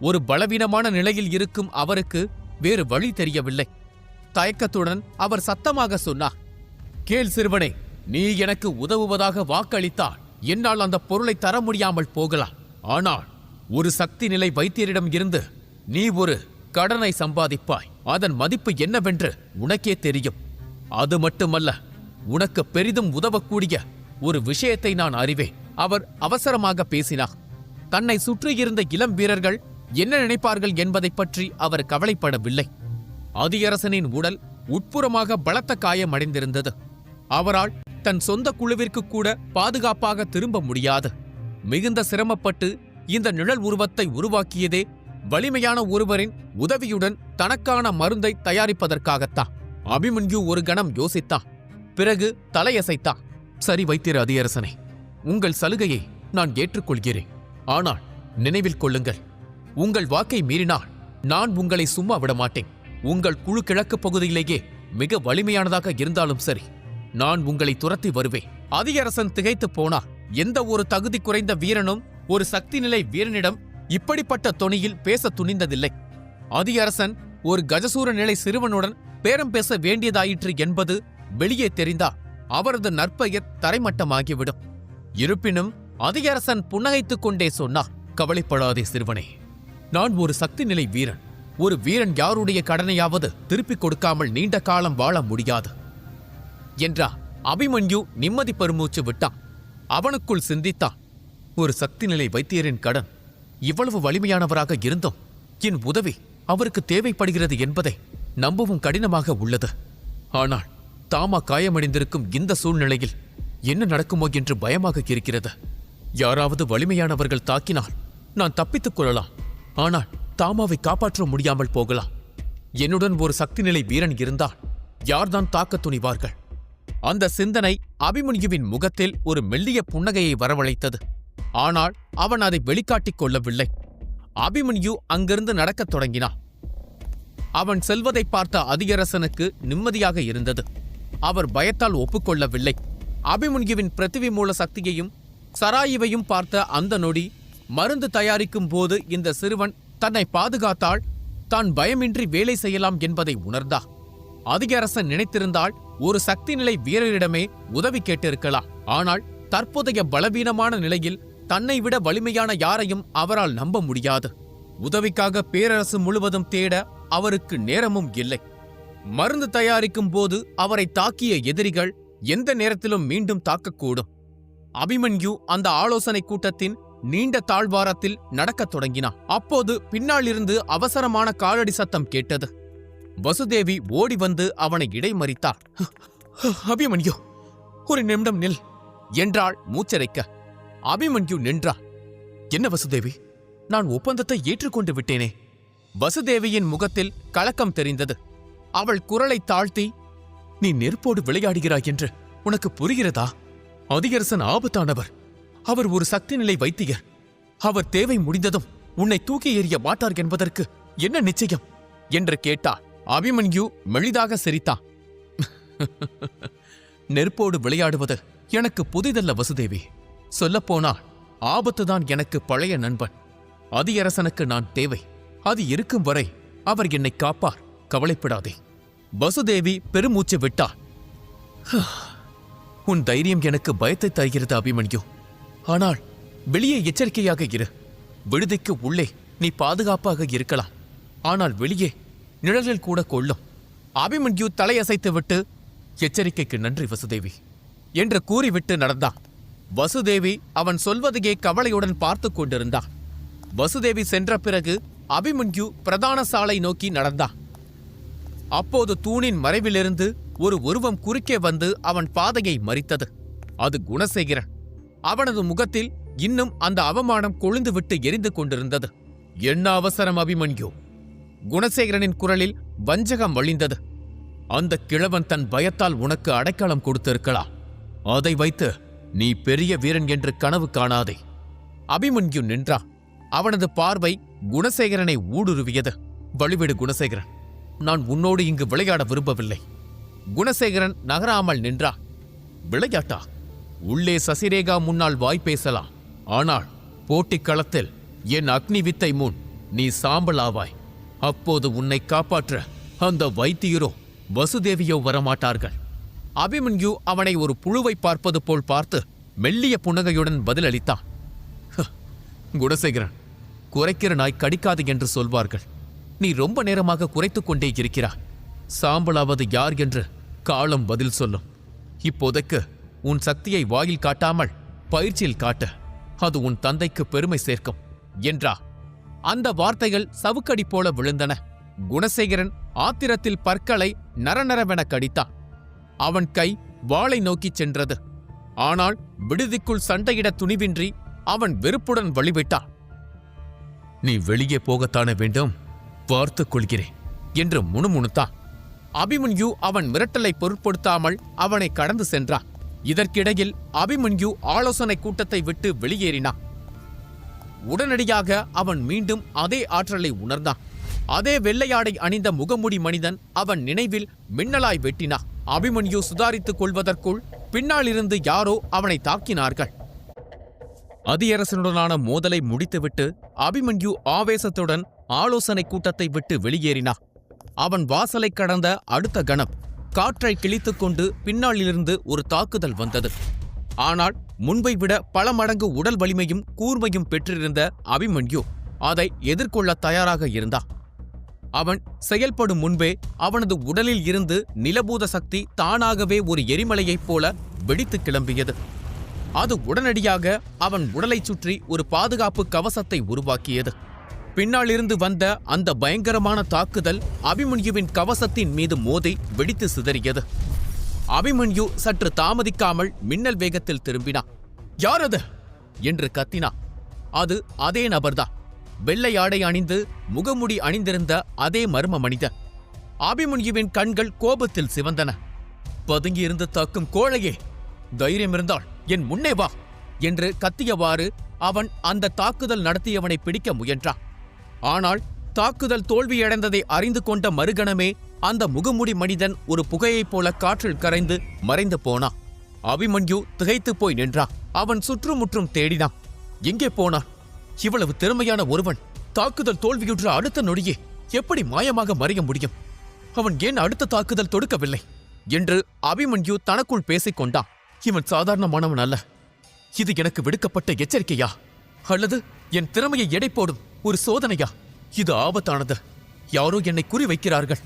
ஒரு பலவீனமான நிலையில் இருக்கும் அவருக்கு வேறு வழி தெரியவில்லை. தயக்கத்துடன் அவர் சத்தமாக சொன்னார். கேள் சிறுவனே, நீ எனக்கு உதவுவதாக வாக்களித்தால் என்னால் அந்த பொருளை தர முடியாமல் போகலாம். ஆனால் ஒரு சக்தி நிலை வைத்தியரிடம் இருந்து நீ ஒரு கடனை சம்பாதிப்பாய். அதன் மதிப்பு என்னவென்று உனக்கே தெரியும். அது மட்டுமல்ல, உனக்கு பெரிதும் உதவக்கூடிய ஒரு விஷயத்தை நான் அறிவேன். அவர் அவசரமாக பேசினார். தன்னை சுற்றியிருந்த இளம் வீரர்கள் என்ன நினைப்பார்கள் என்பதை பற்றி அவர் கவலைப்படவில்லை. அதியரசனின் உடல் உட்புறமாக பலத்த காயமடைந்திருந்தது. அவரால் தன் சொந்த குழுவிற்கு கூட பாதுகாப்பாக திரும்ப முடியாது. மிகுந்த சிரமப்பட்டு இந்த நிழல் உருவத்தை உருவாக்கியதே வலிமையான ஒருவரின் உதவியுடன் தனக்கான மருந்தை தயாரிப்பதற்காகத்தான். அபிமன்யு ஒரு கணம் யோசித்தான். பிறகு தலையசைத்தான். சரி வைத்தியர் அதியரசனே, உங்கள் சலுகையை நான் ஏற்றுக்கொள்கிறேன். ஆனால் நினைவில் கொள்ளுங்கள், உங்கள் வாக்கை மீறினால் நான் உங்களை சும்மா விடமாட்டேன். உங்கள் குழு கிழக்கு பகுதியிலேயே மிக வலிமையானதாக இருந்தாலும் சரி, நான் உங்களை துரத்தி வருவேன். அதியரசன் திகைத்துப் போனார். எந்த ஒரு தகுதி குறைந்த வீரனும் ஒரு சக்தி நிலை வீரனிடம் இப்படிப்பட்ட தொனியில் பேச துணிந்ததில்லை. அதியரசன் ஒரு கஜசூர நிலை சிறுவனுடன் பேரம் பேச வேண்டியதாயிற்று என்பது வெளியே தெரிந்தால் அவரது நற்பெயர் தரைமட்டமாகிவிடும். இருப்பினும் அதியரசன் புன்னகைத்துக் கொண்டே சொன்னார். கவலைப்படாதே சிறுவனே, நான் ஒரு சக்தி நிலை வீரன். ஒரு வீரன் யாருடைய கடனையாவது திருப்பிக் கொடுக்காமல் நீண்ட காலம் வாழ முடியாது என்றார். அபிமன்யு நிம்மதி பெருமூச்சு விட்டான். அவனுக்குள் சிந்தித்தான், ஒரு சக்தி நிலை வைத்தியரின் கடன் இவ்வளவு வலிமையானவராக இருந்தும் என் உதவி அவருக்கு தேவைப்படுகிறது என்பதை நம்பவும் கடினமாக உள்ளது. ஆனால் தாமா காயமடைந்திருக்கும் இந்த சூழ்நிலையில் என்ன நடக்குமோ என்று பயமாக இருக்கிறது. யாராவது வலிமையானவர்கள் தாக்கினால் நான் தப்பித்துக் கொள்ளலாம். ஆனால் தாமாவை காப்பாற்ற முடியாமல் போகலாம். என்னுடன் ஒரு சக்தி நிலை வீரன் இருந்தால் யார்தான் தாக்க துணிவார்கள்? அந்த சிந்தனை அபிமன்யுவின் முகத்தில் ஒரு மெல்லிய புன்னகையை வரவழைத்தது. ஆனால் அவன் அதை வெளிக்காட்டிக் கொள்ளவில்லை. அபிமன்யு அங்கிருந்து நடக்கத் தொடங்கினான். அவன் செல்வதை பார்த்த அதிகரசனுக்கு நிம்மதியாக இருந்தது. அவர் பயத்தால் ஒப்புக்கொள்ளவில்லை. அபிமன்யுவின் பிருத்திவி மூல சக்தியையும் சராயுவையும் பார்த்த அந்த நொடி, மருந்து தயாரிக்கும் போது இந்த சிறுவன் தன்னை பாதுகாத்தால் தான் பயமின்றி வேலை செய்யலாம் என்பதை உணர்ந்தா. அதிகரசன் நினைத்திருந்தால் ஒரு சக்தி நிலை வீரரிடமே உதவி கேட்டிருக்கலாம். ஆனால் தற்போதைய பலவீனமான நிலையில் தன்னை விட வலிமையான யாரையும் அவரால் நம்ப முடியாது. உதவிக்காக பேரரசு முழுவதும் தேட அவருக்கு நேரமும் இல்லை. மருந்து தயாரிக்கும் போது அவரை தாக்கிய எதிரிகள் எந்த நேரத்திலும் மீண்டும் தாக்கக்கூடும். அபிமன்யு அந்த ஆலோசனை கூட்டத்தின் நீண்ட தாழ்வாரத்தில் நடக்கத் தொடங்கினான். அப்போது பின்னாலிருந்து அவசரமான காலடி சத்தம் கேட்டது. வசுதேவி ஓடி வந்து அவனை இடைமறித்தாள். அபிமன்யு, ஒரு நிமிடம் நில் என்றாள் மூச்சரைக்க. அபிமன்யு நின்றான். என்ன வசுதேவி, நான் ஒப்பந்தத்தை ஏற்றுக்கொண்டு விட்டேனே. வசுதேவியின் முகத்தில் கலக்கம் தெரிந்தது. அவள் குரலை தாழ்த்தி, நீ நெருப்போடு விளையாடுகிறாய் என்று உனக்கு புரிகிறதா? அதிகரசன் ஆபத்தானவர். அவர் ஒரு சக்தி நிலை வைத்தியர். அவர் தேவை முடிந்ததும் உன்னை தூக்கி எறிய மாட்டார் என்பதற்கு என்ன நிச்சயம் என்று கேட்டார். அபிமன்யு மெளிதாக சிரித்தான். நெருப்போடு விளையாடுவது எனக்கு புதிதல்ல வசுதேவி. சொல்லப்போனால் ஆபத்துதான் எனக்கு பழைய நண்பன். அதிகரசனுக்கு நான் தேவை. அது இருக்கும் வரை அவர் என்னை காப்பார். கவலைப்படாதே. வசுதேவி பெருமூச்சு விட்டார். உன் தைரியம் எனக்கு பயத்தை தருகிறது அபிமன்யு. ஆனால் வெளியே எச்சரிக்கையாக இரு. விடுதிக்கு உள்ளே நீ பாதுகாப்பாக இருக்கலாம். ஆனால் வெளியே நிழலில் கூட கொள்ளும். அபிமன்யு தலையசைத்துவிட்டு, எச்சரிக்கைக்கு நன்றி வசுதேவி என்று கூறிவிட்டு நடந்தான். வசுதேவி அவன் சொல்வதையே கவலையுடன் பார்த்து கொண்டிருந்தான். வசுதேவி சென்ற பிறகு அபிமன்யு பிரதான சாலை நோக்கி நடந்தான். அப்போது தூணின் மறைவிலிருந்து ஒரு உருவம் குறுக்கே வந்து அவன் பாதையை மறித்தது. அது குணசேகரன். அவனது முகத்தில் இன்னும் அந்த அவமானம் கொழுந்துவிட்டு எரிந்து கொண்டிருந்தது. என்ன அவசரம் அபிமன்யு? குணசேகரனின் குரலில் வஞ்சகம் வழிந்தது. அந்த கிழவன் தன் பயத்தால் உனக்கு அடைக்கலம் கொடுத்திருக்கலாம். அதை வைத்து நீ பெரிய வீரன் என்று கனவு காணாதே. அபிமன்யு நின்றான். அவனது பார்வை குணசேகரனை ஊடுருவியது. வழிவிடு குணசேகரன், நான் உன்னோடு இங்கு விளையாட விரும்பவில்லை. குணசேகரன் நகராமல் நின்றான். விளையாட்டா? உள்ளே சசிரேகா முன்னால் வாய் பேசலாம். ஆனால் போட்டிக் களத்தில் என் அக்னி வித்தை முன் நீ சாம்பலாவாய். அப்போது உன்னை காப்பாற்ற அந்த வைத்தியரோ வசுதேவியோ வரமாட்டார்கள். அபிமன்யு அவனை ஒரு புழுவை பார்ப்பது போல் பார்த்து மெல்லிய புன்னகையுடன் பதிலளித்தான். குணசேகரன், குறைக்கிற நாய் கடிக்காது என்று சொல்வார்கள். நீ ரொம்ப நேரமாக குறைத்துக் கொண்டே இருக்கிறாய். சாம்பலாவது யார் என்று காலம் பதில் சொல்லும். இப்போதைக்கு உன் சக்தியை வாயில் காட்டாமல் பயிற்சியில் காட்ட. அது உன் தந்தைக்கு பெருமை சேர்க்கும் என்றா. அந்த வார்த்தைகள் சவுக்கடி போல விழுந்தன. குணசேகரன் ஆத்திரத்தில் பற்களை நரநரவென கடித்தான். அவன் கை வாளை நோக்கிச் சென்றது. ஆனால் விடுதிக்குள் சண்டையிட துணிவின்றி அவன் வெறுப்புடன் வழிவிட்டான். நீ வெளியே போகத்தானே வேண்டும், பார்த்துக் கொள்கிறேன் என்று முணுமுணுத்தான். அபிமன்யு அவன் மிரட்டலை பொருட்படுத்தாமல் அவனை கடந்து சென்றான். இதற்கிடையில் அபிமன்யு ஆலோசனை கூட்டத்தை விட்டு வெளியேறினான். உடனடியாக அவன் மீண்டும் அதே ஆற்றலை உணர்ந்தான். அதே வெள்ளையாடை அணிந்த முகமுடி மனிதன் அவன் நினைவில் மின்னலாய் வெட்டினான். அபிமன்யு சுதாரித்துக் கொள்வதற்குள் பின்னாலிருந்து யாரோ அவனை தாக்கினார்கள். அதியரசனுடனான மோதலை முடித்துவிட்டு அபிமன்யு ஆவேசத்துடன் ஆலோசனை கூட்டத்தை விட்டு வெளியேறினான். அவன் வாசலை கடந்த அடுத்த கணம் காற்றை கிழித்துக்கொண்டு பின்னாலிருந்து ஒரு தாக்குதல் வந்தது. ஆனால் முன்பை விட பல மடங்கு உடல் வலிமையும் கூர்மையும் பெற்றிருந்த அபிமன்யு அதை எதிர்கொள்ள தயாராக இருந்தான். அவன் செயல்படும் முன்பே அவனது உடலில் இருந்து நிலபூத சக்தி தானாகவே ஒரு எரிமலையைப் போல வெடித்து கிளம்பியது. அது உடனடியாக அவன் உடலைச் சுற்றி ஒரு பாதுகாப்பு கவசத்தை உருவாக்கியது. பின்னாலிருந்து வந்த அந்த பயங்கரமான தாக்குதல் அபிமன்யுவின் கவசத்தின் மீது மோதி வெடித்து சிதறியது. அபிமன்யு சற்று தாமதிக்காமல் மின்னல் வேகத்தில் திரும்பினான். யார் அது என்று கத்தினான். அது அதே நபர்தான். வெள்ளை ஆடை அணிந்து முகமுடி அணிந்திருந்த அதே மர்ம மனிதன். அபிமன்யுவின் கண்கள் கோபத்தில் சிவந்தன. பதுங்கியிருந்து தாக்கும் கோழையே, தைரியம் இருந்தால் என் முன்னே வா என்று கத்தியவாறு அவன் அந்த தாக்குதல் நடத்தியவனை பிடிக்க முயன்றான். ஆனால் தாக்குதல் தோல்வியடைந்ததை அறிந்து கொண்ட மறுகணமே அந்த முகமுடி மனிதன் ஒரு புகையைப் போல காற்றில் கரைந்து மறைந்து போனான். அபிமன்யு திகைத்துப் போய் நின்றான். அவன் சுற்றுமுற்றும் தேடினான். எங்கே போனான்? இவ்வளவு திறமையான ஒருவன் தாக்குதல் தோல்வியுற்ற அடுத்த நொடியே எப்படி மாயமாக மறைய முடியும்? அவன் ஏன் அடுத்த தாக்குதல் தொடுக்கவில்லை என்று அபிமன்யு தனக்குள் பேசிக் கொண்டான். இவன் சாதாரணமானவன் அல்ல. இது எனக்கு விடுக்கப்பட்ட எச்சரிக்கையா, அல்லது என் திறமையை எடை போடும் ஒரு சோதனையா? இது ஆபத்தானது. யாரோ என்னை குறிவைக்கிறார்கள்.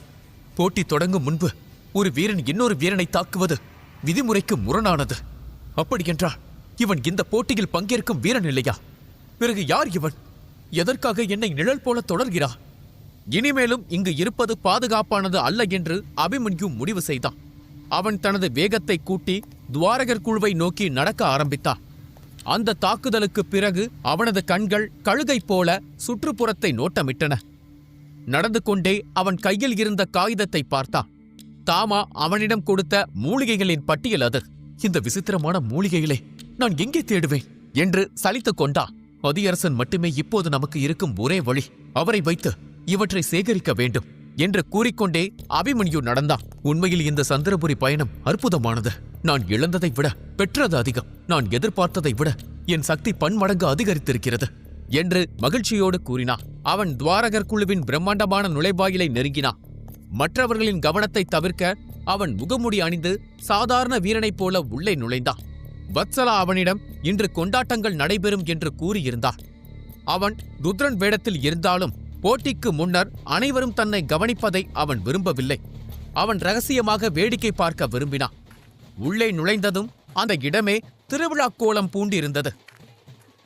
போட்டி தொடங்கும் முன்பு ஒரு வீரன் இன்னொரு வீரனை தாக்குவது விதிமுறைக்கு முரணானது. அப்படியென்றால் இவன் இந்த போட்டியில் பங்கேற்கும் வீரன் இல்லையா? பிறகு யார் இவன்? எதற்காக என்னை நிழல் போல தொடர்கிறான்? இனிமேலும் இங்கு இருப்பது பாதுகாப்பானது அல்ல என்று அபிமன்யு முடிவு செய்தான். அவன் தனது வேகத்தை கூட்டி துவாரகர் குழுவை நோக்கி நடக்க ஆரம்பித்தான். அந்த தாக்குதலுக்கு பிறகு அவனது கண்கள் கழுகை போல சுற்றுப்புறத்தை நோட்டமிட்டன. நடந்து கொண்டே அவன் கையில் இருந்த காகிதத்தை பார்த்தான். தாமா அவனிடம் கொடுத்த மூலிகைகளின் பட்டியல் அது. இந்த விசித்திரமான மூலிகைகளை நான் எங்கே தேடுவேன் என்று சலித்துக் கொண்டான். அதியரசன் மட்டுமே இப்போது நமக்கு இருக்கும் ஒரே வழி. அவரை வைத்து இவற்றை சேகரிக்க வேண்டும் என்று கூறிக்கொண்டே அபிமன்யு நடந்தான். உண்மையில் இந்த சந்திரபுரி பயணம் அற்புதமானது. நான் இழந்ததை விட பெற்றது அதிகம். நான் எதிர்பார்த்ததை விட என் சக்தி பன்மடங்கு அதிகரித்திருக்கிறது என்று மகிழ்ச்சியோடு கூறினான். அவன் துவாரகர் குழுவின் பிரம்மாண்டமான நுழைவாயிலை நெருங்கினான். மற்றவர்களின் கவனத்தை தவிர்க்க அவன் முகமுடி அணிந்து சாதாரண வீரனைப் போல உள்ளே நுழைந்தான். வத்சலா அவனிடம் இன்று கொண்டாட்டங்கள் நடைபெறும் என்று கூறியிருந்தார். அவன் ருத்ரன் வேடத்தில் இருந்தாலும் போட்டிக்கு முன்னர் அனைவரும் தன்னை கவனிப்பதை அவன் விரும்பவில்லை. அவன் ரகசியமாக வேடிக்கை பார்க்க விரும்பினான். உள்ளே நுழைந்ததும் அந்த இடமே திருவிழா கோலம் பூண்டிருந்தது.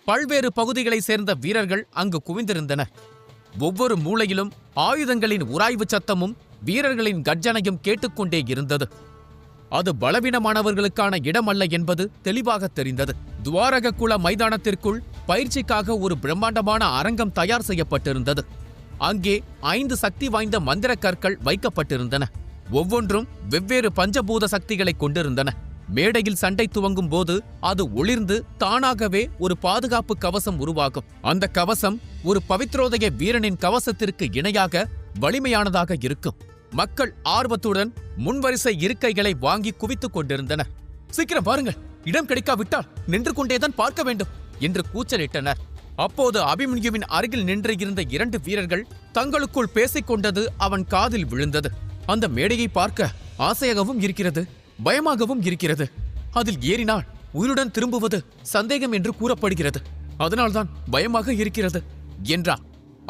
பல்வேறு பகுதிகளைச் சேர்ந்த வீரர்கள் அங்கு குவிந்திருந்தனர். ஒவ்வொரு மூலையிலும் ஆயுதங்களின் உராய்வு சத்தமும் வீரர்களின் கர்ஜனையும் கேட்டுக்கொண்டே இருந்தது. அது பலவீனமானவர்களுக்கான இடமல்ல என்பது தெளிவாக தெரிந்தது. துவாரக குல மைதானத்திற்குள் பயிற்சிக்காக ஒரு பிரம்மாண்டமான அரங்கம் தயார் செய்யப்பட்டிருந்தது. அங்கே 5 சக்தி வாய்ந்த மந்திர கற்கள் வைக்கப்பட்டிருந்தன. ஒவ்வொன்றும் வெவ்வேறு பஞ்சபூத சக்திகளை கொண்டிருந்தன. மேடையில் சண்டை துவங்கும் போது அது ஒளிர்ந்து தானாகவே ஒரு பாதுகாப்பு கவசம் உருவாகும். அந்த கவசம் ஒரு பவித்ரோதய வீரனின் கவசத்திற்கு இணையாக வலிமையானதாக இருக்கும். மக்கள் ஆர்வத்துடன் முன்வரிசை இருக்கைகளை வாங்கி குவித்துக் கொண்டிருந்தனர். சீக்கிரம் பாருங்கள், இடம் கிடைக்காவிட்டால் நின்று கொண்டேதான் பார்க்க வேண்டும் என்று கூச்சலிட்டனர். அப்போது அபிமன்யுவின் அருகில் நின்று இருந்த 2 வீரர்கள் தங்களுக்குள் பேசிக் கொண்டது அவன் காதில் விழுந்தது. அந்த மேடையை பார்க்க ஆசையாகவும் இருக்கிறது, பயமாகவும் இருக்கிறது. அதில் ஏறினால் உயிருடன் திரும்புவது சந்தேகம் என்று கூறப்படுகிறது. அதனால்தான் பயமாக இருக்கிறது என்றான்.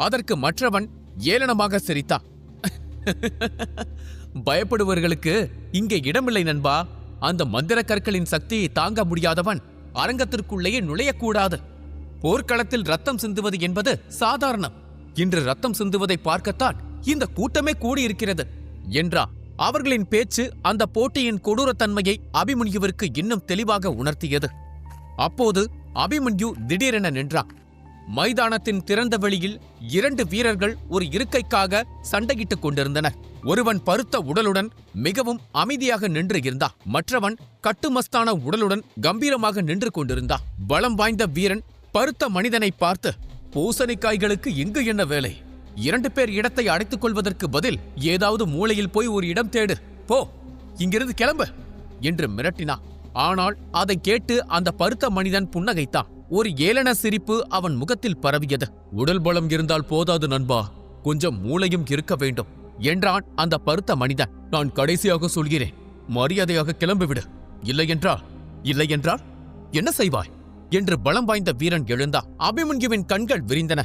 அதற்கு மற்றவன் ஏளனமாக சிரித்தான். பயப்படுவர்களுக்கு இங்கே இடமில்லை நண்பா. அந்த மந்திர கற்களின் சக்தியை தாங்க முடியாதவன் அரங்கத்திற்குள்ளேயே நுழையக்கூடாது. போர்க்களத்தில் ரத்தம் சிந்துவது என்பது சாதாரணம். இன்று ரத்தம் சிந்துவதை பார்க்கத்தான் இந்த கூட்டமே கூடியிருக்கிறது என்றான். அவர்களின் பேச்சு அந்த போட்டியின் கொடூரத்தன்மையை அபிமன்யுவிற்கு இன்னும் தெளிவாக உணர்த்தியது. அப்போது அபிமன்யு திடீரென நின்றான். மைதானத்தின் திறந்த வெளியில் 2 வீரர்கள் ஒரு இருக்கைக்காக சண்டையிட்டுக் கொண்டிருந்தனர். ஒருவன் பருத்த உடலுடன் மிகவும் அமைதியாக நின்று இருந்தான். மற்றவன் கட்டுமஸ்தான உடலுடன் கம்பீரமாக நின்று கொண்டிருந்தான். பலம் வாய்ந்த வீரன் பருத்த மனிதனை பார்த்து, பூசணிக்காய்களுக்கு இங்கு என்ன வேலை? 2 பேர் இடத்தை அடைத்துக் கொள்வதற்கு பதில் ஏதாவது மூலையில் போய் ஒரு இடம் தேடு, போ, இங்கிருந்து கிளம்பு என்று மிரட்டினான். ஆனால் அதை கேட்டு அந்த பருத்த மனிதன் புன்னகைத்தான். ஒரு ஏளன சிரிப்பு அவன் முகத்தில் பரவியது. உடல் பலம் இருந்தால் போதாது நண்பா, கொஞ்சம் மூளையும் இருக்க வேண்டும் என்றான் அந்த பருத்த மனிதன். நான் கடைசியாக சொல்கிறேன், மரியாதையாக கிளம்பிவிடு. இல்லையென்றால் என்ன செய்வாய் என்று பலம் வாய்ந்த வீரன் எழுந்தான். அபிமன்யுவின் கண்கள் விரிந்தன.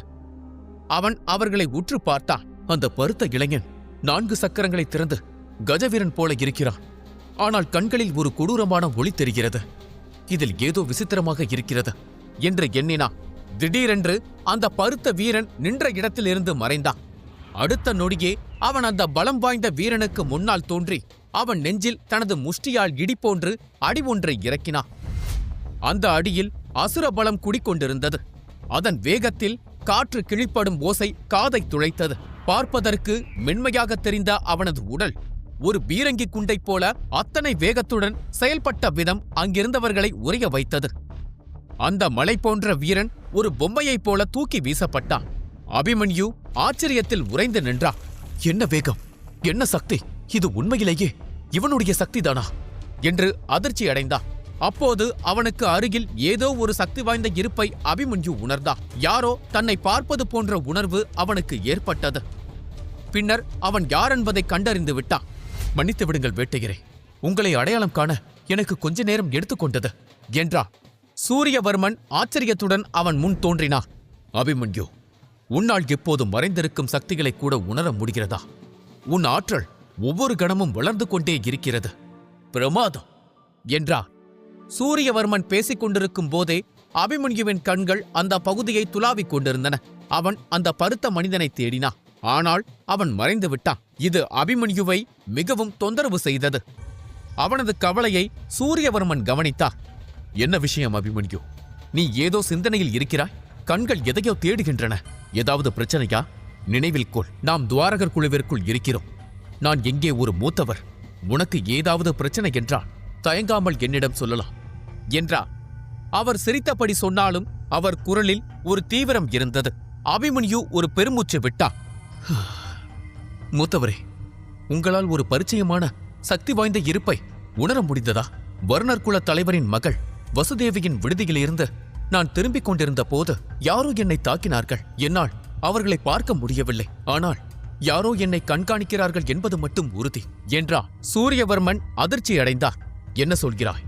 அவன் அவர்களை உற்று பார்த்தான். அந்த பருத்த இளைஞன் 4 சக்கரங்களை திறந்து கஜவீரன் போல இருக்கிறான். ஆனால் கண்களில் ஒரு கொடூரமான ஒளி தெரிகிறது. இதில் ஏதோ விசித்திரமாக இருக்கிறது என்று எண்ணினான். திடீரென்று அந்த பருத்த வீரன் நின்ற இடத்திலிருந்து மறைந்தான். அடுத்த நொடியே அவன் அந்த பலம் வாய்ந்த வீரனுக்கு முன்னால் தோன்றி அவன் நெஞ்சில் தனது முஷ்டியால் இடி போன்று அடி ஒன்றை இறக்கினான். அந்த அடியில் அசுர பலம் குடிக்கொண்டிருந்தது. அதன் வேகத்தில் காற்று கிழிப்படும் ஓசை காதை துளைத்தது. பார்ப்பதற்கு மென்மையாக தெரிந்த அவனது உடல் ஒரு பீரங்கி குண்டைப் போல அத்தனை வேகத்துடன் செயல்பட்ட விதம் அங்கிருந்தவர்களை உறைய வைத்தது. அந்த மலை போன்ற வீரன் ஒரு பொம்மையைப் போல தூக்கி வீசப்பட்டான். அபிமன்யு ஆச்சரியத்தில் உறைந்து நின்றான். என்ன வேகம், என்ன சக்தி! இது உண்மையிலேயே இவனுடைய சக்திதானா என்று அதிர்ச்சி அடைந்தான். அப்போது அவனுக்கு அருகில் ஏதோ ஒரு சக்தி வாய்ந்த இருப்பை அபிமன்யு உணர்ந்தான். யாரோ தன்னை பார்ப்பது போன்ற உணர்வு அவனுக்கு ஏற்பட்டது. பின்னர் அவன் யார் என்பதை கண்டறிந்து விட்டான். மன்னித்து விடுங்கள் வேட்டையரே, உங்களை அடையாளம் காண எனக்கு கொஞ்ச நேரம் எடுத்துக்கொண்டது என்றான். சூரியவர்மன் ஆச்சரியத்துடன் அவன் முன் தோன்றினான். அபிமன்யு, உன்னால் எப்போதும் மறைந்திருக்கும் சக்திகளை கூட உணர முடிகிறதா? உன் ஆற்றல் ஒவ்வொரு கணமும் வளர்ந்து கொண்டே இருக்கிறது. பிரமாதம் என்றார். சூரியவர்மன் பேசிக் கொண்டிருக்கும் போதே அபிமன்யுவின் கண்கள் அந்த பகுதியை துளாவிக் கொண்டிருந்தன. அவன் அந்த பருத்த மனிதனை தேடினான். ஆனால் அவன் மறைந்து விட்டான். இது அபிமன்யுவை மிகவும் தொந்தரவு செய்தது. அவனது கவலையை சூரியவர்மன் கவனித்தான். என்ன விஷயம் அபிமன்யு? நீ ஏதோ சிந்தனையில் இருக்கிறாய். கண்கள் எதையோ தேடுகின்றன. ஏதாவது பிரச்சனையா? நினைவில் கொள், நாம் துவாரகர் குழுவிற்குள் இருக்கிறோம். நான் எங்கே ஒரு மூத்தவர். உனக்கு ஏதாவது பிரச்சனை என்றால் தயங்காமல் என்னிடம் சொல்லலாம் என்றார். அவர் சிரித்தபடி சொன்னாலும் அவர் குரலில் ஒரு தீவிரம் இருந்தது. அபிமன்யு ஒரு பெருமூச்சு விட்டார். மூத்தவரே, உங்களால் ஒரு பரிச்சயமான சக்தி வாய்ந்த இருப்பை உணர முடிந்ததா? வர்ணர் குல தலைவரின் மகள் வசுதேவியின் விடுதியிலிருந்து நான் திரும்பிக் கொண்டிருந்த போது யாரோ என்னை தாக்கினார்கள். என்னால் அவர்களை பார்க்க முடியவில்லை. ஆனால் யாரோ என்னை கண்காணிக்கிறார்கள் என்பது மட்டும் உறுதி என்றார். சூரியவர்மன் அதிர்ச்சி அடைந்தார். என்ன சொல்கிறாய்?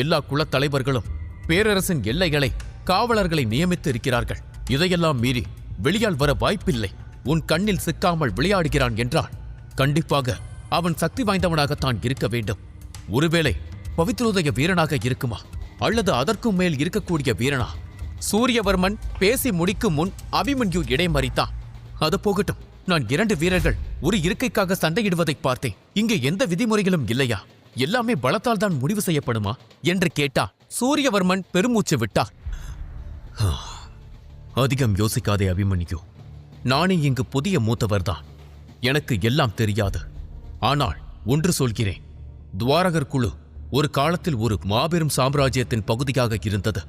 எல்லா குலத் தலைவர்களும் பேரரசின் எல்லைகளை காவலர்களை நியமித்து இருக்கிறார்கள். இதையெல்லாம் மீறி வெளியால் வர வாய்ப்பில்லை. உன் கண்ணில் சிக்காமல் விளையாடுகிறான் என்றால் கண்டிப்பாக அவன் சக்தி வாய்ந்தவனாகத்தான் இருக்க வேண்டும். ஒருவேளை பவித்ரோதய வீரனாக இருக்குமா, அல்லது அதற்கும் மேல் இருக்கக்கூடிய வீரனா? சூரியவர்மன் பேசி முடிக்கும் முன் அபிமன்யு இடைமறித்தான். அது போகட்டும், நான் 2 வீரர்கள் ஒரு இருக்கைக்காக சண்டையிடுவதை பார்த்தேன். இங்கே எந்த விதிமுறைகளும் இல்லையா? எல்லாமே பலத்தால் தான் முடிவு செய்யப்படுமா என்று கேட்டார். சூரியவர்மன் பெருமூச்சு விட்டார். அதிகம் யோசிக்காதே அபிமன்யு. நானே இங்கு புதிய மூத்தவர்தான். எனக்கு எல்லாம் தெரியாது. ஆனால் ஒன்று சொல்கிறேன். துவாரகர் குழு ஒரு காலத்தில் ஒரு மாபெரும் சாம்ராஜ்யத்தின் பகுதியாக இருந்தது.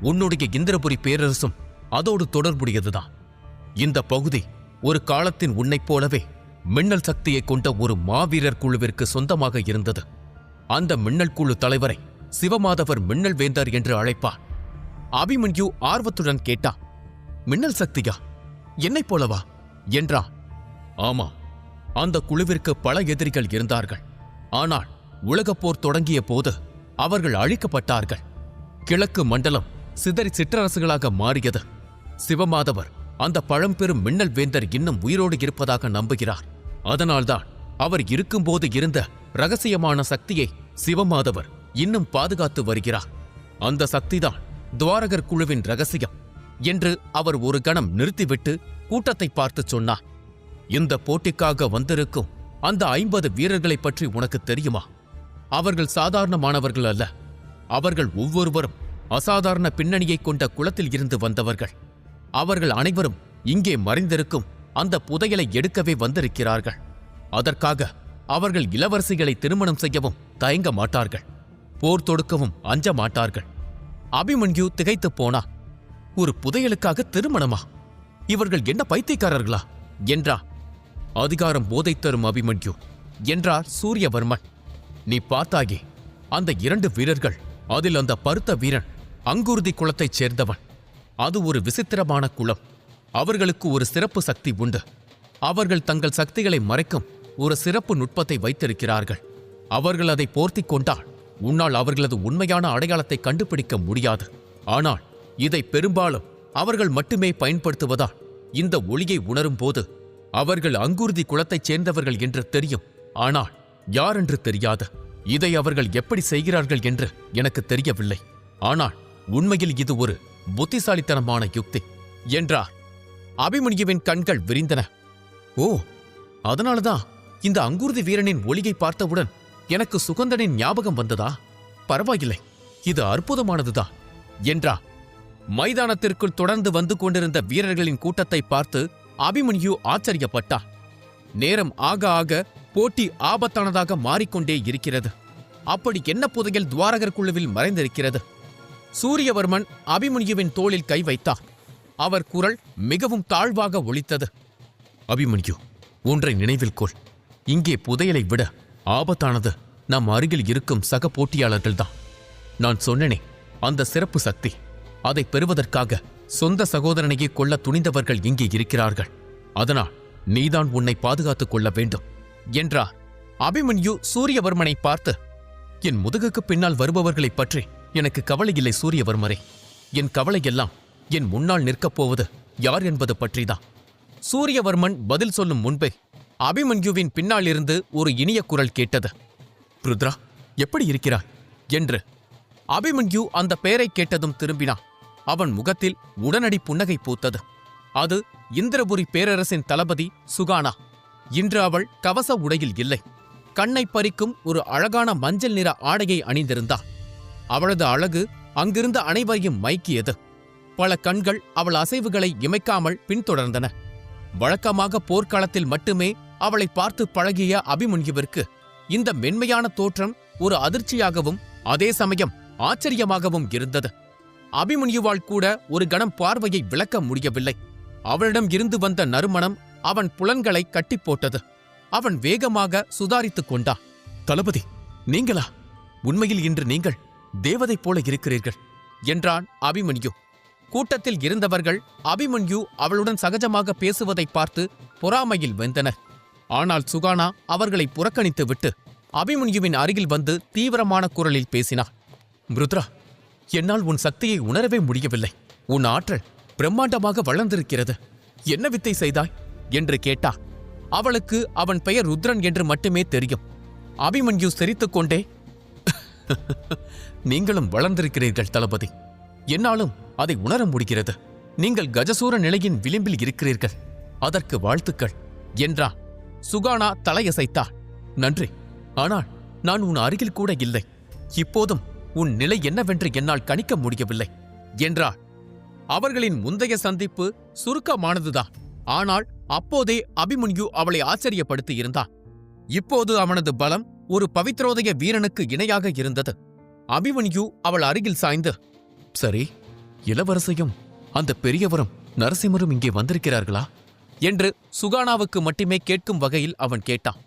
உன்னுடைய இந்திரபுரி பேரரசும் அதோடு தொடர்புடையதுதான். இந்த பகுதி ஒரு காலத்தின் உன்னைப் போலவே மின்னல் சக்தியை கொண்ட ஒரு மாவீரர் குழுவிற்கு சொந்தமாக இருந்தது. அந்த மின்னல் குழு தலைவரை சிவமாதவர் மின்னல் வேந்தர் என்று அழைப்பார். அபிமன்யு ஆர்வத்துடன் கேட்டான். மின்னல் சக்தியா? என்னைப் போலவா என்றான். ஆமாம், அந்த குழுவிற்கு பல எதிரிகள் இருந்தார்கள். ஆனால் உலகப்போர் தொடங்கிய போது அவர்கள் அழிக்கப்பட்டார்கள். கிழக்கு மண்டலம் சிதறி சிற்றரசுகளாக மாறியது. சிவமாதவர் அந்த பழம்பெரும் மின்னல் வேந்தர் இன்னும் உயிரோடு இருப்பதாக நம்புகிறார். அதனால்தான் அவர் இருக்கும்போது இருந்த ரகசியமான சக்தியை சிவமாதவர் இன்னும் பாதுகாத்து வருகிறார். அந்த சக்திதான் துவாரகர் குழுவின் ரகசியம் என்று அவர் ஒரு கணம் நிறுத்திவிட்டு கூட்டத்தை பார்த்து சொன்னார். இந்த போட்டிக்காக வந்திருக்கும் அந்த 50 வீரர்களைப் பற்றி உனக்கு தெரியுமா? அவர்கள் சாதாரணமானவர்கள் அல்ல. அவர்கள் ஒவ்வொருவரும் அசாதாரண பின்னணியை கொண்ட குலத்தில் இருந்து வந்தவர்கள். அவர்கள் அனைவரும் இங்கே மறைந்திருக்கும் அந்த புதையலை எடுக்கவே வந்திருக்கிறார்கள். அதற்காக அவர்கள் இளவரசிகளை திருமணம் செய்யவும் தயங்க மாட்டார்கள். போர் தொடுக்கவும் அஞ்ச மாட்டார்கள். அபிமன்யு திகைத்துப் போனார். ஒரு புதையலுக்காக திருமணமா? இவர்கள் என்ன பைத்தியக்காரர்களா என்றார். அதிகாரம் போதை தரும் அபிமன்யு என்றார் சூரியவர்மன். நீ பார்த்தாயே, அந்த 2 வீரர்கள், அதில் அந்த பருத்த வீரன் அங்குருதி குலத்தைச் சேர்ந்தவன். அது ஒரு விசித்திரமான குலம். அவர்களுக்கு ஒரு சிறப்பு சக்தி உண்டு. அவர்கள் தங்கள் சக்திகளை மறைக்கும் ஒரு சிறப்பு நுட்பத்தை வைத்திருக்கிறார்கள். அவர்கள் அதை போர்த்திக் கொண்டால் உன்னால் அவர்களது உண்மையான அடையாளத்தை கண்டுபிடிக்க முடியாது. ஆனால் இதை பெரும்பாலும் அவர்கள் மட்டுமே பயன்படுத்துவதால் இந்த ஒளியை உணரும் போது அவர்கள் அங்கூர்தி குலத்தைச் சேர்ந்தவர்கள் என்று தெரியும். ஆனால் யார் என்று தெரியாது. இதை அவர்கள் எப்படி செய்கிறார்கள் என்று எனக்கு தெரியவில்லை. ஆனால் உண்மையில் இது ஒரு புத்திசாலித்தனமான யுக்தி என்றார். அபிமன்யுவின் கண்கள் விரிந்தன. ஓ, அதனாலதான் இந்த அங்கூர்தி வீரனின் ஒளியை பார்த்தவுடன் எனக்கு சுகந்தனின் ஞாபகம் வந்ததா? பரவாயில்லை, இது அற்புதமானதுதான் என்றார். மைதானத்திற்குள் தொடர்ந்து வந்து கொண்டிருந்த வீரர்களின் கூட்டத்தை பார்த்து அபிமன்யு ஆச்சரியப்பட்டார். நேரம் ஆக ஆக போட்டி ஆபத்தானதாக மாறிக்கொண்டே இருக்கிறது. அப்படி என்ன புதையல் துவாரகர் குழுவில் மறைந்திருக்கிறது? சூரியவர்மன் அபிமன்யுவின் தோளில் கை வைத்தார். அவர் குரல் மிகவும் தாழ்வாக ஒலித்தது. அபிமன்யு, ஒன்றை நினைவில் கொள். இங்கே புதையலை விட ஆபத்தானது நம் அருகில் இருக்கும் சக போட்டியாளர்கள்தான். நான் சொன்னேனே, அந்த சிறப்பு சக்தி. அதை பெறுவதற்காக சொந்த சகோதரனையே கொல்ல துணிந்தவர்கள் இங்கே இருக்கிறார்கள். அதனால் நீதான் உன்னை பாதுகாத்துக் கொள்ள வேண்டும் என்றார். அபிமன்யு சூரியவர்மனை பார்த்து, என் முதுகுக்கு பின்னால் வருபவர்களைப் பற்றி எனக்கு கவலை இல்லை சூரியவர்மரே. என் கவலையெல்லாம் என் முன்னால் நிற்கப் போவது யார் என்பது பற்றிதான். சூரியவர்மன் பதில் சொல்லும் முன்பே அபிமன்யுவின் பின்னாலிருந்து ஒரு இனிய குரல் கேட்டது. ருத்ரா, எப்படி இருக்கிறாய் என்று. அபிமன்யு அந்த பெயரை கேட்டதும் திரும்பினான். அவன் முகத்தில் உடனடி புன்னகை பூத்தது. அது இந்திரபுரி பேரரசின் தளபதி சுகானா. இன்று அவள் கவச உடையில் இல்லை. கண்ணை பறிக்கும் ஒரு அழகான மஞ்சள் நிற ஆடையை அணிந்திருந்தாள். அவளது அழகு அங்கிருந்த அனைவரையும் மயக்கியது. பல கண்கள் அவள் அசைவுகளை இமைக்காமல் பின்தொடர்ந்தன. வழக்கமாக போர்க்களத்தில் மட்டுமே அவளை பார்த்து பழகிய அபிமன்யுவிற்கு இந்த மென்மையான தோற்றம் ஒரு அதிர்ச்சியாகவும் அதே சமயம் ஆச்சரியமாகவும் இருந்தது. அபிமன்யுவால் கூட ஒரு கணம் பார்வையை விளக்க முடியவில்லை. அவளிடம் இருந்து வந்த நறுமணம் அவன் புலன்களை கட்டி போட்டது. அவன் வேகமாக சுதாரித்துக் கொண்டான். தளபதி, நீங்களா? உண்மையில் இன்று நீங்கள் தேவதை போல இருக்கிறீர்கள் என்றான் அபிமன்யு. கூட்டத்தில் இருந்தவர்கள் அபிமன்யு அவளுடன் சகஜமாக பேசுவதை பார்த்து பொறாமையில் வெந்தனர். ஆனால் சுகானா அவர்களை புறக்கணித்துவிட்டு அபிமன்யுவின் அருகில் வந்து தீவிரமான குரலில் பேசினார். ருத்ரா, என்னால் உன் சக்தியை உணரவே முடியவில்லை. உன் ஆற்றல் பிரம்மாண்டமாக வளர்ந்திருக்கிறது. என்ன வித்தை செய்தாய் என்று கேட்டா. அவளுக்கு அவன் பெயர் ருத்ரன் என்று மட்டுமே தெரியும். அபிமன்யு சிரித்துக்கொண்டே, நீங்களும் வளர்ந்திருக்கிறீர்கள் தளபதி. என்னாலும் அதை உணர முடிகிறது. நீங்கள் கஜசூர நிலையின் விளிம்பில் இருக்கிறீர்கள். அதற்கு வாழ்த்துக்கள் என்றான். சுகானா தலையசைத்தார். நன்றி, ஆனால் நான் உன் அருகில் கூட இல்லை. இப்போதும் உன் நிலை என்னவென்று என்னால் கணிக்க முடியவில்லை என்றார். அவர்களின் முந்தைய சந்திப்பு சுருக்கமானதுதான். ஆனால் அப்போதே அபிமன்யு அவளை ஆச்சரியப்படுத்தி இருந்தான். இப்போது அவனது பலம் ஒரு பவித்ரோதய வீரனுக்கு இணையாக இருந்தது. அபிமன்யு அவள் அருகில் சாய்ந்து, சரி, இளவரசையும் அந்த பெரியவரும் நரசிம்மரும் இங்கே வந்திருக்கிறார்களா என்று சுகானாவுக்கு மட்டுமே கேட்கும் வகையில் அவன் கேட்டான்.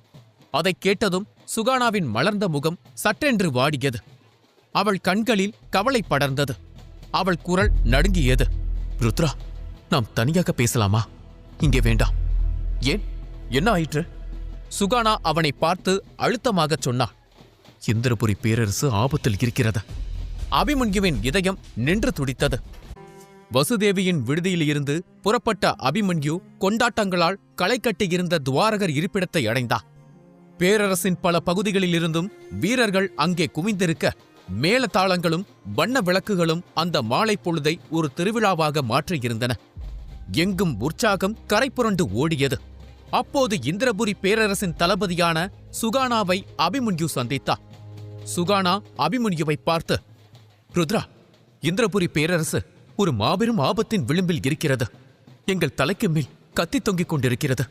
அதைக் கேட்டதும் சுகானாவின் மலர்ந்த முகம் சட்டென்று வாடியது. அவள் கண்களில் கவலை படர்ந்தது. அவள் குரல் நடுங்கியது. ருத்ரா, நாம் தனியாக பேசலாமா? இங்கே வேண்டாம். ஏன், என்ன ஆயிற்று? சுகானா அவனை பார்த்து அழுத்தமாகச் சொன்னாள். இந்திரபுரி பேரரசு ஆபத்தில் இருக்கிறது. அபிமன்யுவின் இதயம் நின்று துடித்தது. வசுதேவியின் விடுதியில் இருந்து புறப்பட்ட அபிமன்யு கொண்டாட்டங்களால் களை கட்டியிருந்த துவாரகர் இருப்பிடத்தை அடைந்தான். பேரரசின் பல பகுதிகளிலிருந்தும் வீரர்கள் அங்கே குவிந்திருக்க மேளதாளங்களும் வண்ண விளக்குகளும் அந்த மாலை பொழுதை ஒரு திருவிழாவாக மாற்றியிருந்தன. எங்கும் உற்சாகம் கரைபுரண்டு ஓடியது. அப்போது இந்திரபுரி பேரரசின் தளபதியான சுகானாவை அபிமன்யு சந்தித்தார். சுகானா அபிமன்யுவை பார்த்து, ருத்ரா, இந்திரபுரி பேரரசு ஒரு மாபெரும் ஆபத்தின் விளிம்பில் இருக்கிறது. எங்கள் தலைக்கு மேல் கத்தி தொங்கிக் கொண்டிருக்கிறது.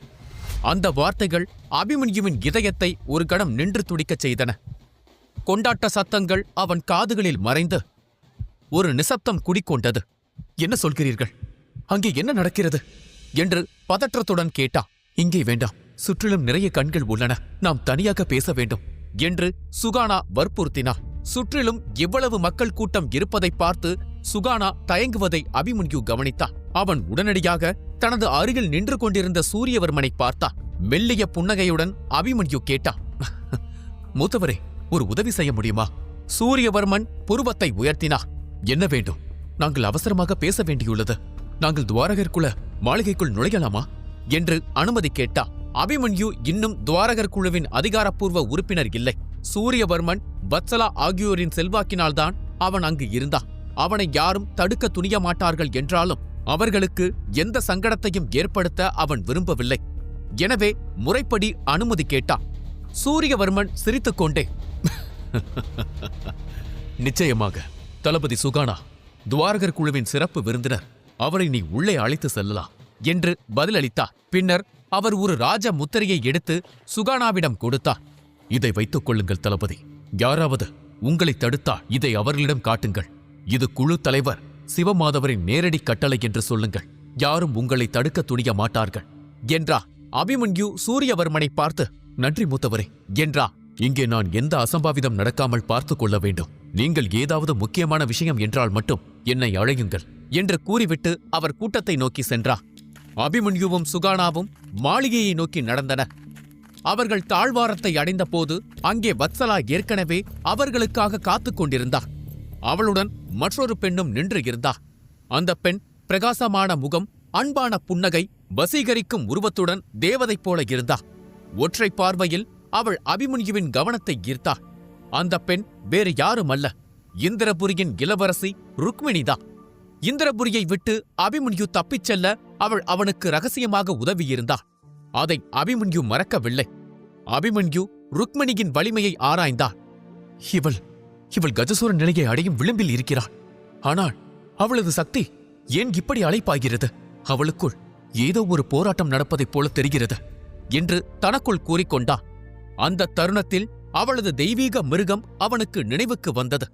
அந்த வார்த்தைகள் அபிமன்யுவின் இதயத்தை ஒரு கணம் நின்று துடிக்கச் செய்தன. கொண்டாட்ட சத்தங்கள் அவன் காதுகளில் மறைந்து ஒரு நிசப்தம் குடிக்கொண்டது. என்ன சொல்கிறீர்கள்? அங்கே என்ன நடக்கிறது என்று பதற்றத்துடன் கேட்டான். இங்கே வேண்டாம், சுற்றிலும் நிறைய கண்கள் உள்ளன. நாம் தனியாக பேச வேண்டும் என்று சுகானா வற்புறுத்தினார். சுற்றிலும் எவ்வளவு மக்கள் கூட்டம் இருப்பதை பார்த்து சுகானா தயங்குவதை அபிமன்யு கவனித்தான். அவன் உடனடியாக தனது அருகில் நின்று கொண்டிருந்த சூரியவர்மனை பார்த்தான். மெல்லிய புன்னகையுடன் அபிமன்யு கேட்டான், மூத்தவரே, ஒரு உதவி செய்ய முடியுமா? சூரியவர்மன் புருவத்தை உயர்த்தினார். என்ன வேண்டும்? நாங்கள் அவசரமாக பேச வேண்டியுள்ளது. நாங்கள் துவாரகர் குல மாளிகைக்குள் நுழையலாமா என்று அனுமதி கேட்டா. அபிமன்யு இன்னும் துவாரகர் குழுவின் அதிகாரப்பூர்வ உறுப்பினர் இல்லை. சூரியவர்மன், வத்சலா ஆகியோரின் செல்வாக்கினால்தான் அவன் அங்கு இருந்தான். அவனை யாரும் தடுக்க துணிய மாட்டார்கள் என்றாலும் அவர்களுக்கு எந்த சங்கடத்தையும் ஏற்படுத்த அவன் விரும்பவில்லை. எனவே முறைப்படி அனுமதி கேட்டான். சூரியவர்மன் சிரித்துக்கொண்டே, நிச்சயமாக தளபதி சுகானா, துவாரகர் குழுவின் சிறப்பு விருந்தினர், அவரை நீ உள்ளே அழைத்து செல்லலாம் என்று பதிலளித்தார். பின்னர் அவர் ஒரு ராஜ முத்திரையை எடுத்து சுகானாவிடம் கொடுத்தார். இதை வைத்துக் கொள்ளுங்கள் தளபதி. யாராவது உங்களை தடுத்தால் இதை அவர்களிடம் காட்டுங்கள். இது குழு தலைவர் சிவமாதவரின் நேரடி கட்டளை என்று சொல்லுங்கள். யாரும் உங்களை தடுக்க துணிய மாட்டார்கள் என்றார். அபிமன்யு சூரியவர்மனை பார்த்து, நன்றி மூத்தவரே என்றார். இங்கே நான் எந்த அசம்பாவிதம் நடக்காமல் பார்த்துக் கொள்ள வேண்டும். நீங்கள் ஏதாவது முக்கியமான விஷயம் என்றால் மட்டும் என்னை அழையுங்கள் என்று கூறிவிட்டு அவர் கூட்டத்தை நோக்கி சென்றார். அபிமன்யுவும் சுகானாவும் மாளிகையை நோக்கி நடந்தனர். அவர்கள் தாழ்வாரத்தை அடைந்தபோது அங்கே வத்சலா ஏற்கனவே அவர்களுக்காக காத்துக் கொண்டிருந்தார். அவளுடன் மற்றொரு பெண்ணும் நின்று இருந்தார். அந்த பெண் பிரகாசமான முகம், அன்பான புன்னகை, வசீகரிக்கும் உருவத்துடன் தேவதை போல இருந்தார். ஒற்றை பார்வையில் அவள் அபிமன்யுவின் கவனத்தை ஈர்த்தாள். அந்த பெண் வேறு யாரும் அல்ல, இந்திரபுரியின் இளவரசி ருக்மிணிதான். இந்திரபுரியை விட்டு அபிமன்யு தப்பிச் செல்ல அவள் அவனுக்கு ரகசியமாக உதவியிருந்தாள். அதை அபிமன்யு மறக்கவில்லை. அபிமன்யு ருக்மிணியின் வலிமையை ஆராய்ந்தாள். இவள் கஜசூர நிலையை அடையும் விளிம்பில் இருக்கிறாள். ஆனால் அவளது சக்தி ஏன் இப்படி அலைப்பாகிறது? அவளுக்குள் ஏதோ ஒரு போராட்டம் நடப்பதைப் போல தெரிகிறது என்று தனக்குள் கூறிக்கொண்டான். அந்த தருணத்தில் அவளது தெய்வீக மிருகம் அவனுக்கு நினைவுக்கு வந்தது.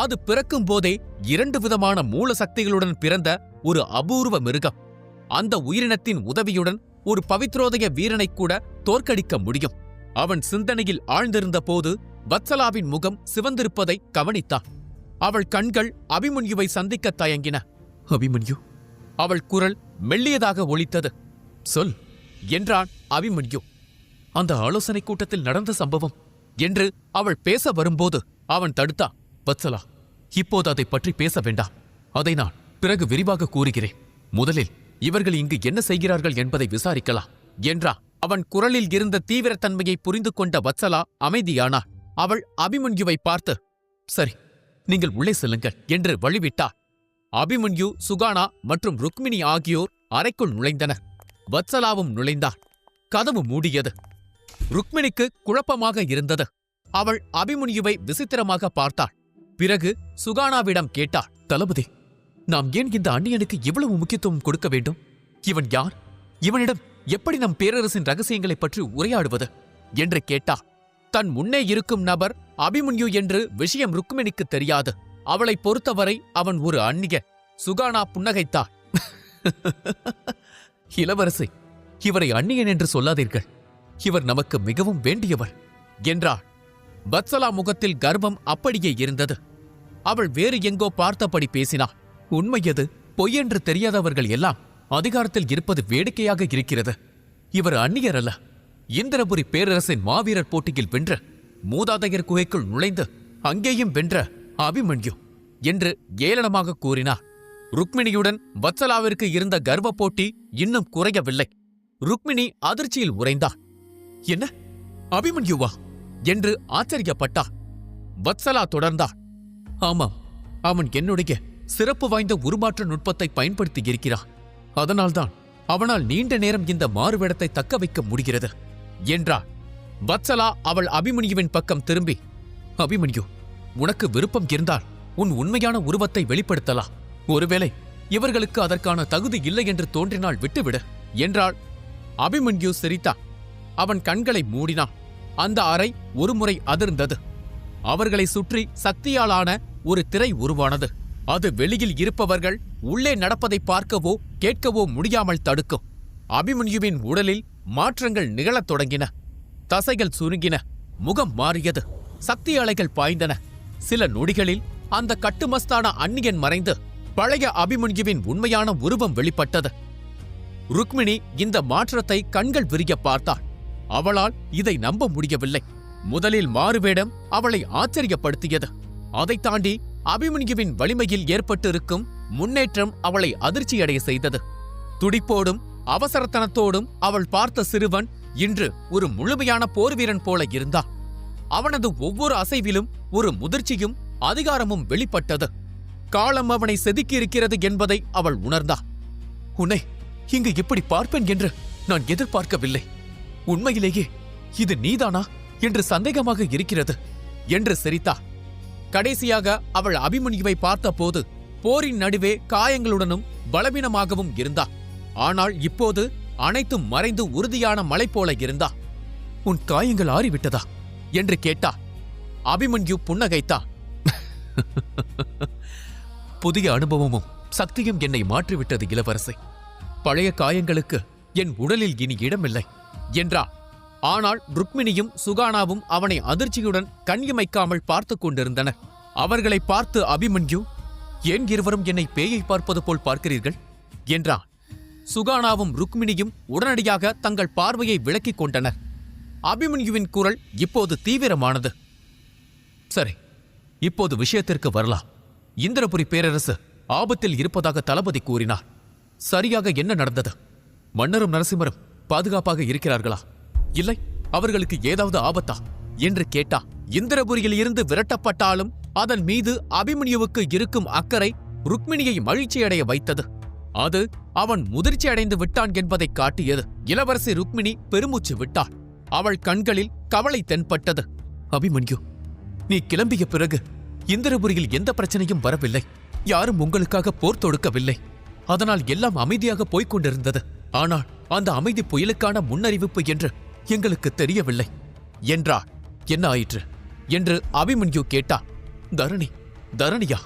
அது பிறக்கும் போதே 2 விதமான மூல சக்திகளுடன் பிறந்த ஒரு அபூர்வ மிருகம். அந்த உயிரினத்தின் உதவியுடன் ஒரு பவித்ரோதய வீரனை கூட தோற்கடிக்க முடியும். அவன் சிந்தனையில் ஆழ்ந்திருந்த போது வத்சலாவின் முகம் சிவந்திருப்பதை கவனித்தான். அவள் கண்கள் அபிமன்யுவை சந்திக்க தயங்கின. அபிமன்யு, அவள் குரல் மெல்லியதாக ஒலித்தது. சொல் என்றான் அபிமன்யு. அந்த ஆலோசனை கூட்டத்தில் நடந்த சம்பவம் என்று அவள் பேச வரும்போது அவன் தடுத்தான். வத்சலா, இப்போது அதை பற்றி பேச வேண்டாம். அதை நான் பிறகு விரிவாக கூறுகிறேன். முதலில் இவர்கள் இங்கு என்ன செய்கிறார்கள் என்பதை விசாரிக்கலாம் என்றா. அவன் குரலில் இருந்த தீவிரத்தன்மையை புரிந்து கொண்ட வத்சலா அமைதியானாள். அவள் அபிமன்யுவை பார்த்து, சரி, நீங்கள் உள்ளே செல்லுங்கள் என்று வழிவிட்டார். அபிமன்யு, சுகானா மற்றும் ருக்மிணி ஆகியோர் அறைக்குள் நுழைந்தனர். வத்சலாவும் நுழைந்தார். கதவு மூடியது. ருக்மிணிக்கு குழப்பமாக இருந்தது. அவள் அபிமன்யுவை விசித்திரமாக பார்த்தாள். பிறகு சுகானாவிடம் கேட்டாள், தளபதி, நாம் ஏன் இந்த அந்நியனுக்கு இவ்வளவு முக்கியத்துவம் கொடுக்க வேண்டும்? இவன் யார்? இவனிடம் எப்படி நம் பேரரசின் ரகசியங்களைப் பற்றி உரையாடுவது என்று கேட்டாள். தன் முன்னே இருக்கும் நபர் அபிமன்யு என்று விஷயம் ருக்மிணிக்கு தெரியாது. அவளை பொறுத்தவரை அவன் ஒரு அந்நியன். சுகானா புன்னகைத்தாள். இளவரசி, இவரை அந்நியன் என்று சொல்லாதீர்கள். இவர் நமக்கு மிகவும் வேண்டியவர் என்றாள். வத்சலா முகத்தில் கர்வம் அப்படியே இருந்தது. அவள் வேறு எங்கோ பார்த்தபடி பேசினாள். உண்மையது பொய்யென்று தெரியாதவர்கள் எல்லாம் அதிகாரத்தில் இருப்பது வேடிக்கையாக இருக்கிறது. இவர் அந்நியர் அல்ல. இந்திரபுரி பேரரசின் மாவீரர் போட்டியில் வென்ற, மூதாதையர் குகைக்குள் நுழைந்து அங்கேயும் வென்ற அபிமன்யு என்று ஏளனமாக கூறினார். ருக்மிணியுடன் வத்சலாவிற்கு இருந்த கர்வ போட்டி இன்னும் குறையவில்லை. ருக்மிணி அதிர்ச்சியில் உறைந்தாள். என்ன, அபிமன்யுவா என்று ஆச்சரியப்பட்டார். வத்சலா தொடர்ந்தார். ஆமாம், அவன் என்னுடைய சிறப்பு வாய்ந்த உருமாற்ற நுட்பத்தை பயன்படுத்தி இருக்கிறான். அதனால்தான் அவனால் நீண்ட நேரம் இந்த மாறுவேடத்தை தக்க வைக்க முடிகிறது என்றார். வத்சலா அவள் அபிமன்யுவின் பக்கம் திரும்பி, அபிமன்யு, உனக்கு விருப்பம் இருந்தால் உன் உண்மையான உருவத்தை வெளிப்படுத்தலாம். ஒருவேளை இவர்களுக்கு அதற்கான தகுதி இல்லை என்று தோன்றினால் விட்டுவிடு என்றாள். அபிமன்யு சிரித்தான். அவன் கண்களை மூடினான். அந்த அறை ஒருமுறை அதிர்ந்தது. அவர்களை சுற்றி சக்தியாலான ஒரு திரை உருவானது. அது வெளியில் இருப்பவர்கள் உள்ளே நடப்பதை பார்க்கவோ கேட்கவோ முடியாமல் தடுக்கும். அபிமன்யுவின் உடலில் மாற்றங்கள் நிகழத் தொடங்கின. தசைகள் சுருங்கின. முகம் மாறியது. சக்தி அலைகள் பாய்ந்தன. சில நொடிகளில் அந்த கட்டுமஸ்தான அந்நியன் மறைந்து பழைய அபிமன்யுவின் உண்மையான உருவம் வெளிப்பட்டது. ருக்மிணி இந்த மாற்றத்தை கண்கள் விரிய பார்த்தாள். அவளால் இதை நம்ப முடியவில்லை. முதலில் மாறுவேடம் அவளை ஆச்சரியப்படுத்தியது. அதைத் தாண்டி அபிமன்யுவின் வலிமையில் ஏற்பட்டிருக்கும் முன்னேற்றம் அவளை அதிர்ச்சியடைய செய்தது. துடிப்போடும் அவசரத்தனத்தோடும் அவள் பார்த்த சிறுவன் இன்று ஒரு முழுமையான போர்வீரன் போல இருந்தான். அவனது ஒவ்வொரு அசைவிலும் ஒரு முதிர்ச்சியும் அதிகாரமும் வெளிப்பட்டது. காலம் அவனை செதுக்கியிருக்கிறது என்பதை அவள் உணர்ந்தாள். உன்னை இங்கு இப்படி பார்ப்பேன் என்று நான் எதிர்பார்க்கவில்லை. உண்மையிலேயே இது நீதானா என்று சந்தேகமாக இருக்கிறது என்று சிரித்தாள். கடைசியாக அவள் அபிமன்யுவை பார்த்தபோது போரின் நடுவே காயங்களுடனும் பலவீனமாகவும் இருந்தாள். ஆனால் இப்போது அனைத்தும் மறைந்து உறுதியான மலை போல இருந்தா. உன் காயங்கள் ஆறிவிட்டதா என்று கேட்டா. அபிமன்யு புன்னகைத்தா. புதிய அனுபவமும் சக்தியும் என்னை மாற்றிவிட்டது இளவரசே. பழைய காயங்களுக்கு என் உடலில் இனி இடமில்லை என்றா. ஆனால் ருக்மிணியும் சுகானாவும் அவனை அதிர்ச்சியுடன் கண்ணிமைக்காமல் பார்த்து கொண்டிருந்தனர். அவர்களை பார்த்து அபிமன்யு, ஏன் இருவரும் என்னை பேயை பார்ப்பது போல் பார்க்கிறீர்கள் என்றான். சுகானாவும் ருக்மிணியும் உடனடியாக தங்கள் பார்வையை விலக்கிக் கொண்டனர். அபிமன்யுவின் குரல் இப்போது தீவிரமானது. சரி, இப்போது விஷயத்திற்கு வரலாம். இந்திரபுரி பேரரசு ஆபத்தில் இருப்பதாக தளபதி கூறினார். சரியாக என்ன நடந்தது? மன்னரும் நரசிம்மரும் பாதுகாப்பாக இருக்கிறார்களா, இல்லை அவர்களுக்கு ஏதாவது ஆபத்தா என்று கேட்டா. இந்திரபுரியில் இருந்து விரட்டப்பட்டாலும் அதன் மீது அபிமன்யுவுக்கு இருக்கும் அக்கறை ருக்மிணியை மகிழ்ச்சியடைய வைத்தது. அது அவன் முதிர்ச்சி அடைந்து விட்டான் என்பதை காட்டியது. இளவரசி ருக்மிணி பெருமூச்சு விட்டாள். அவள் கண்களில் கவலை தென்பட்டது. அபிமன்யு, நீ கிளம்பிய பிறகு இந்திரபுரியில் எந்த பிரச்சனையும் வரவில்லை. யாரும் உங்களுக்காக போர் தொடுக்கவில்லை. அதனால் எல்லாம் அமைதியாக போய்க் கொண்டிருந்தது. ஆனால் அந்த அமைதி புயலுக்கான முன்னறிவிப்பு என்று எங்களுக்கு தெரியவில்லை என்றாள். என்ன ஆயிற்று என்று அபிமன்யு கேட்டா. தரணியா?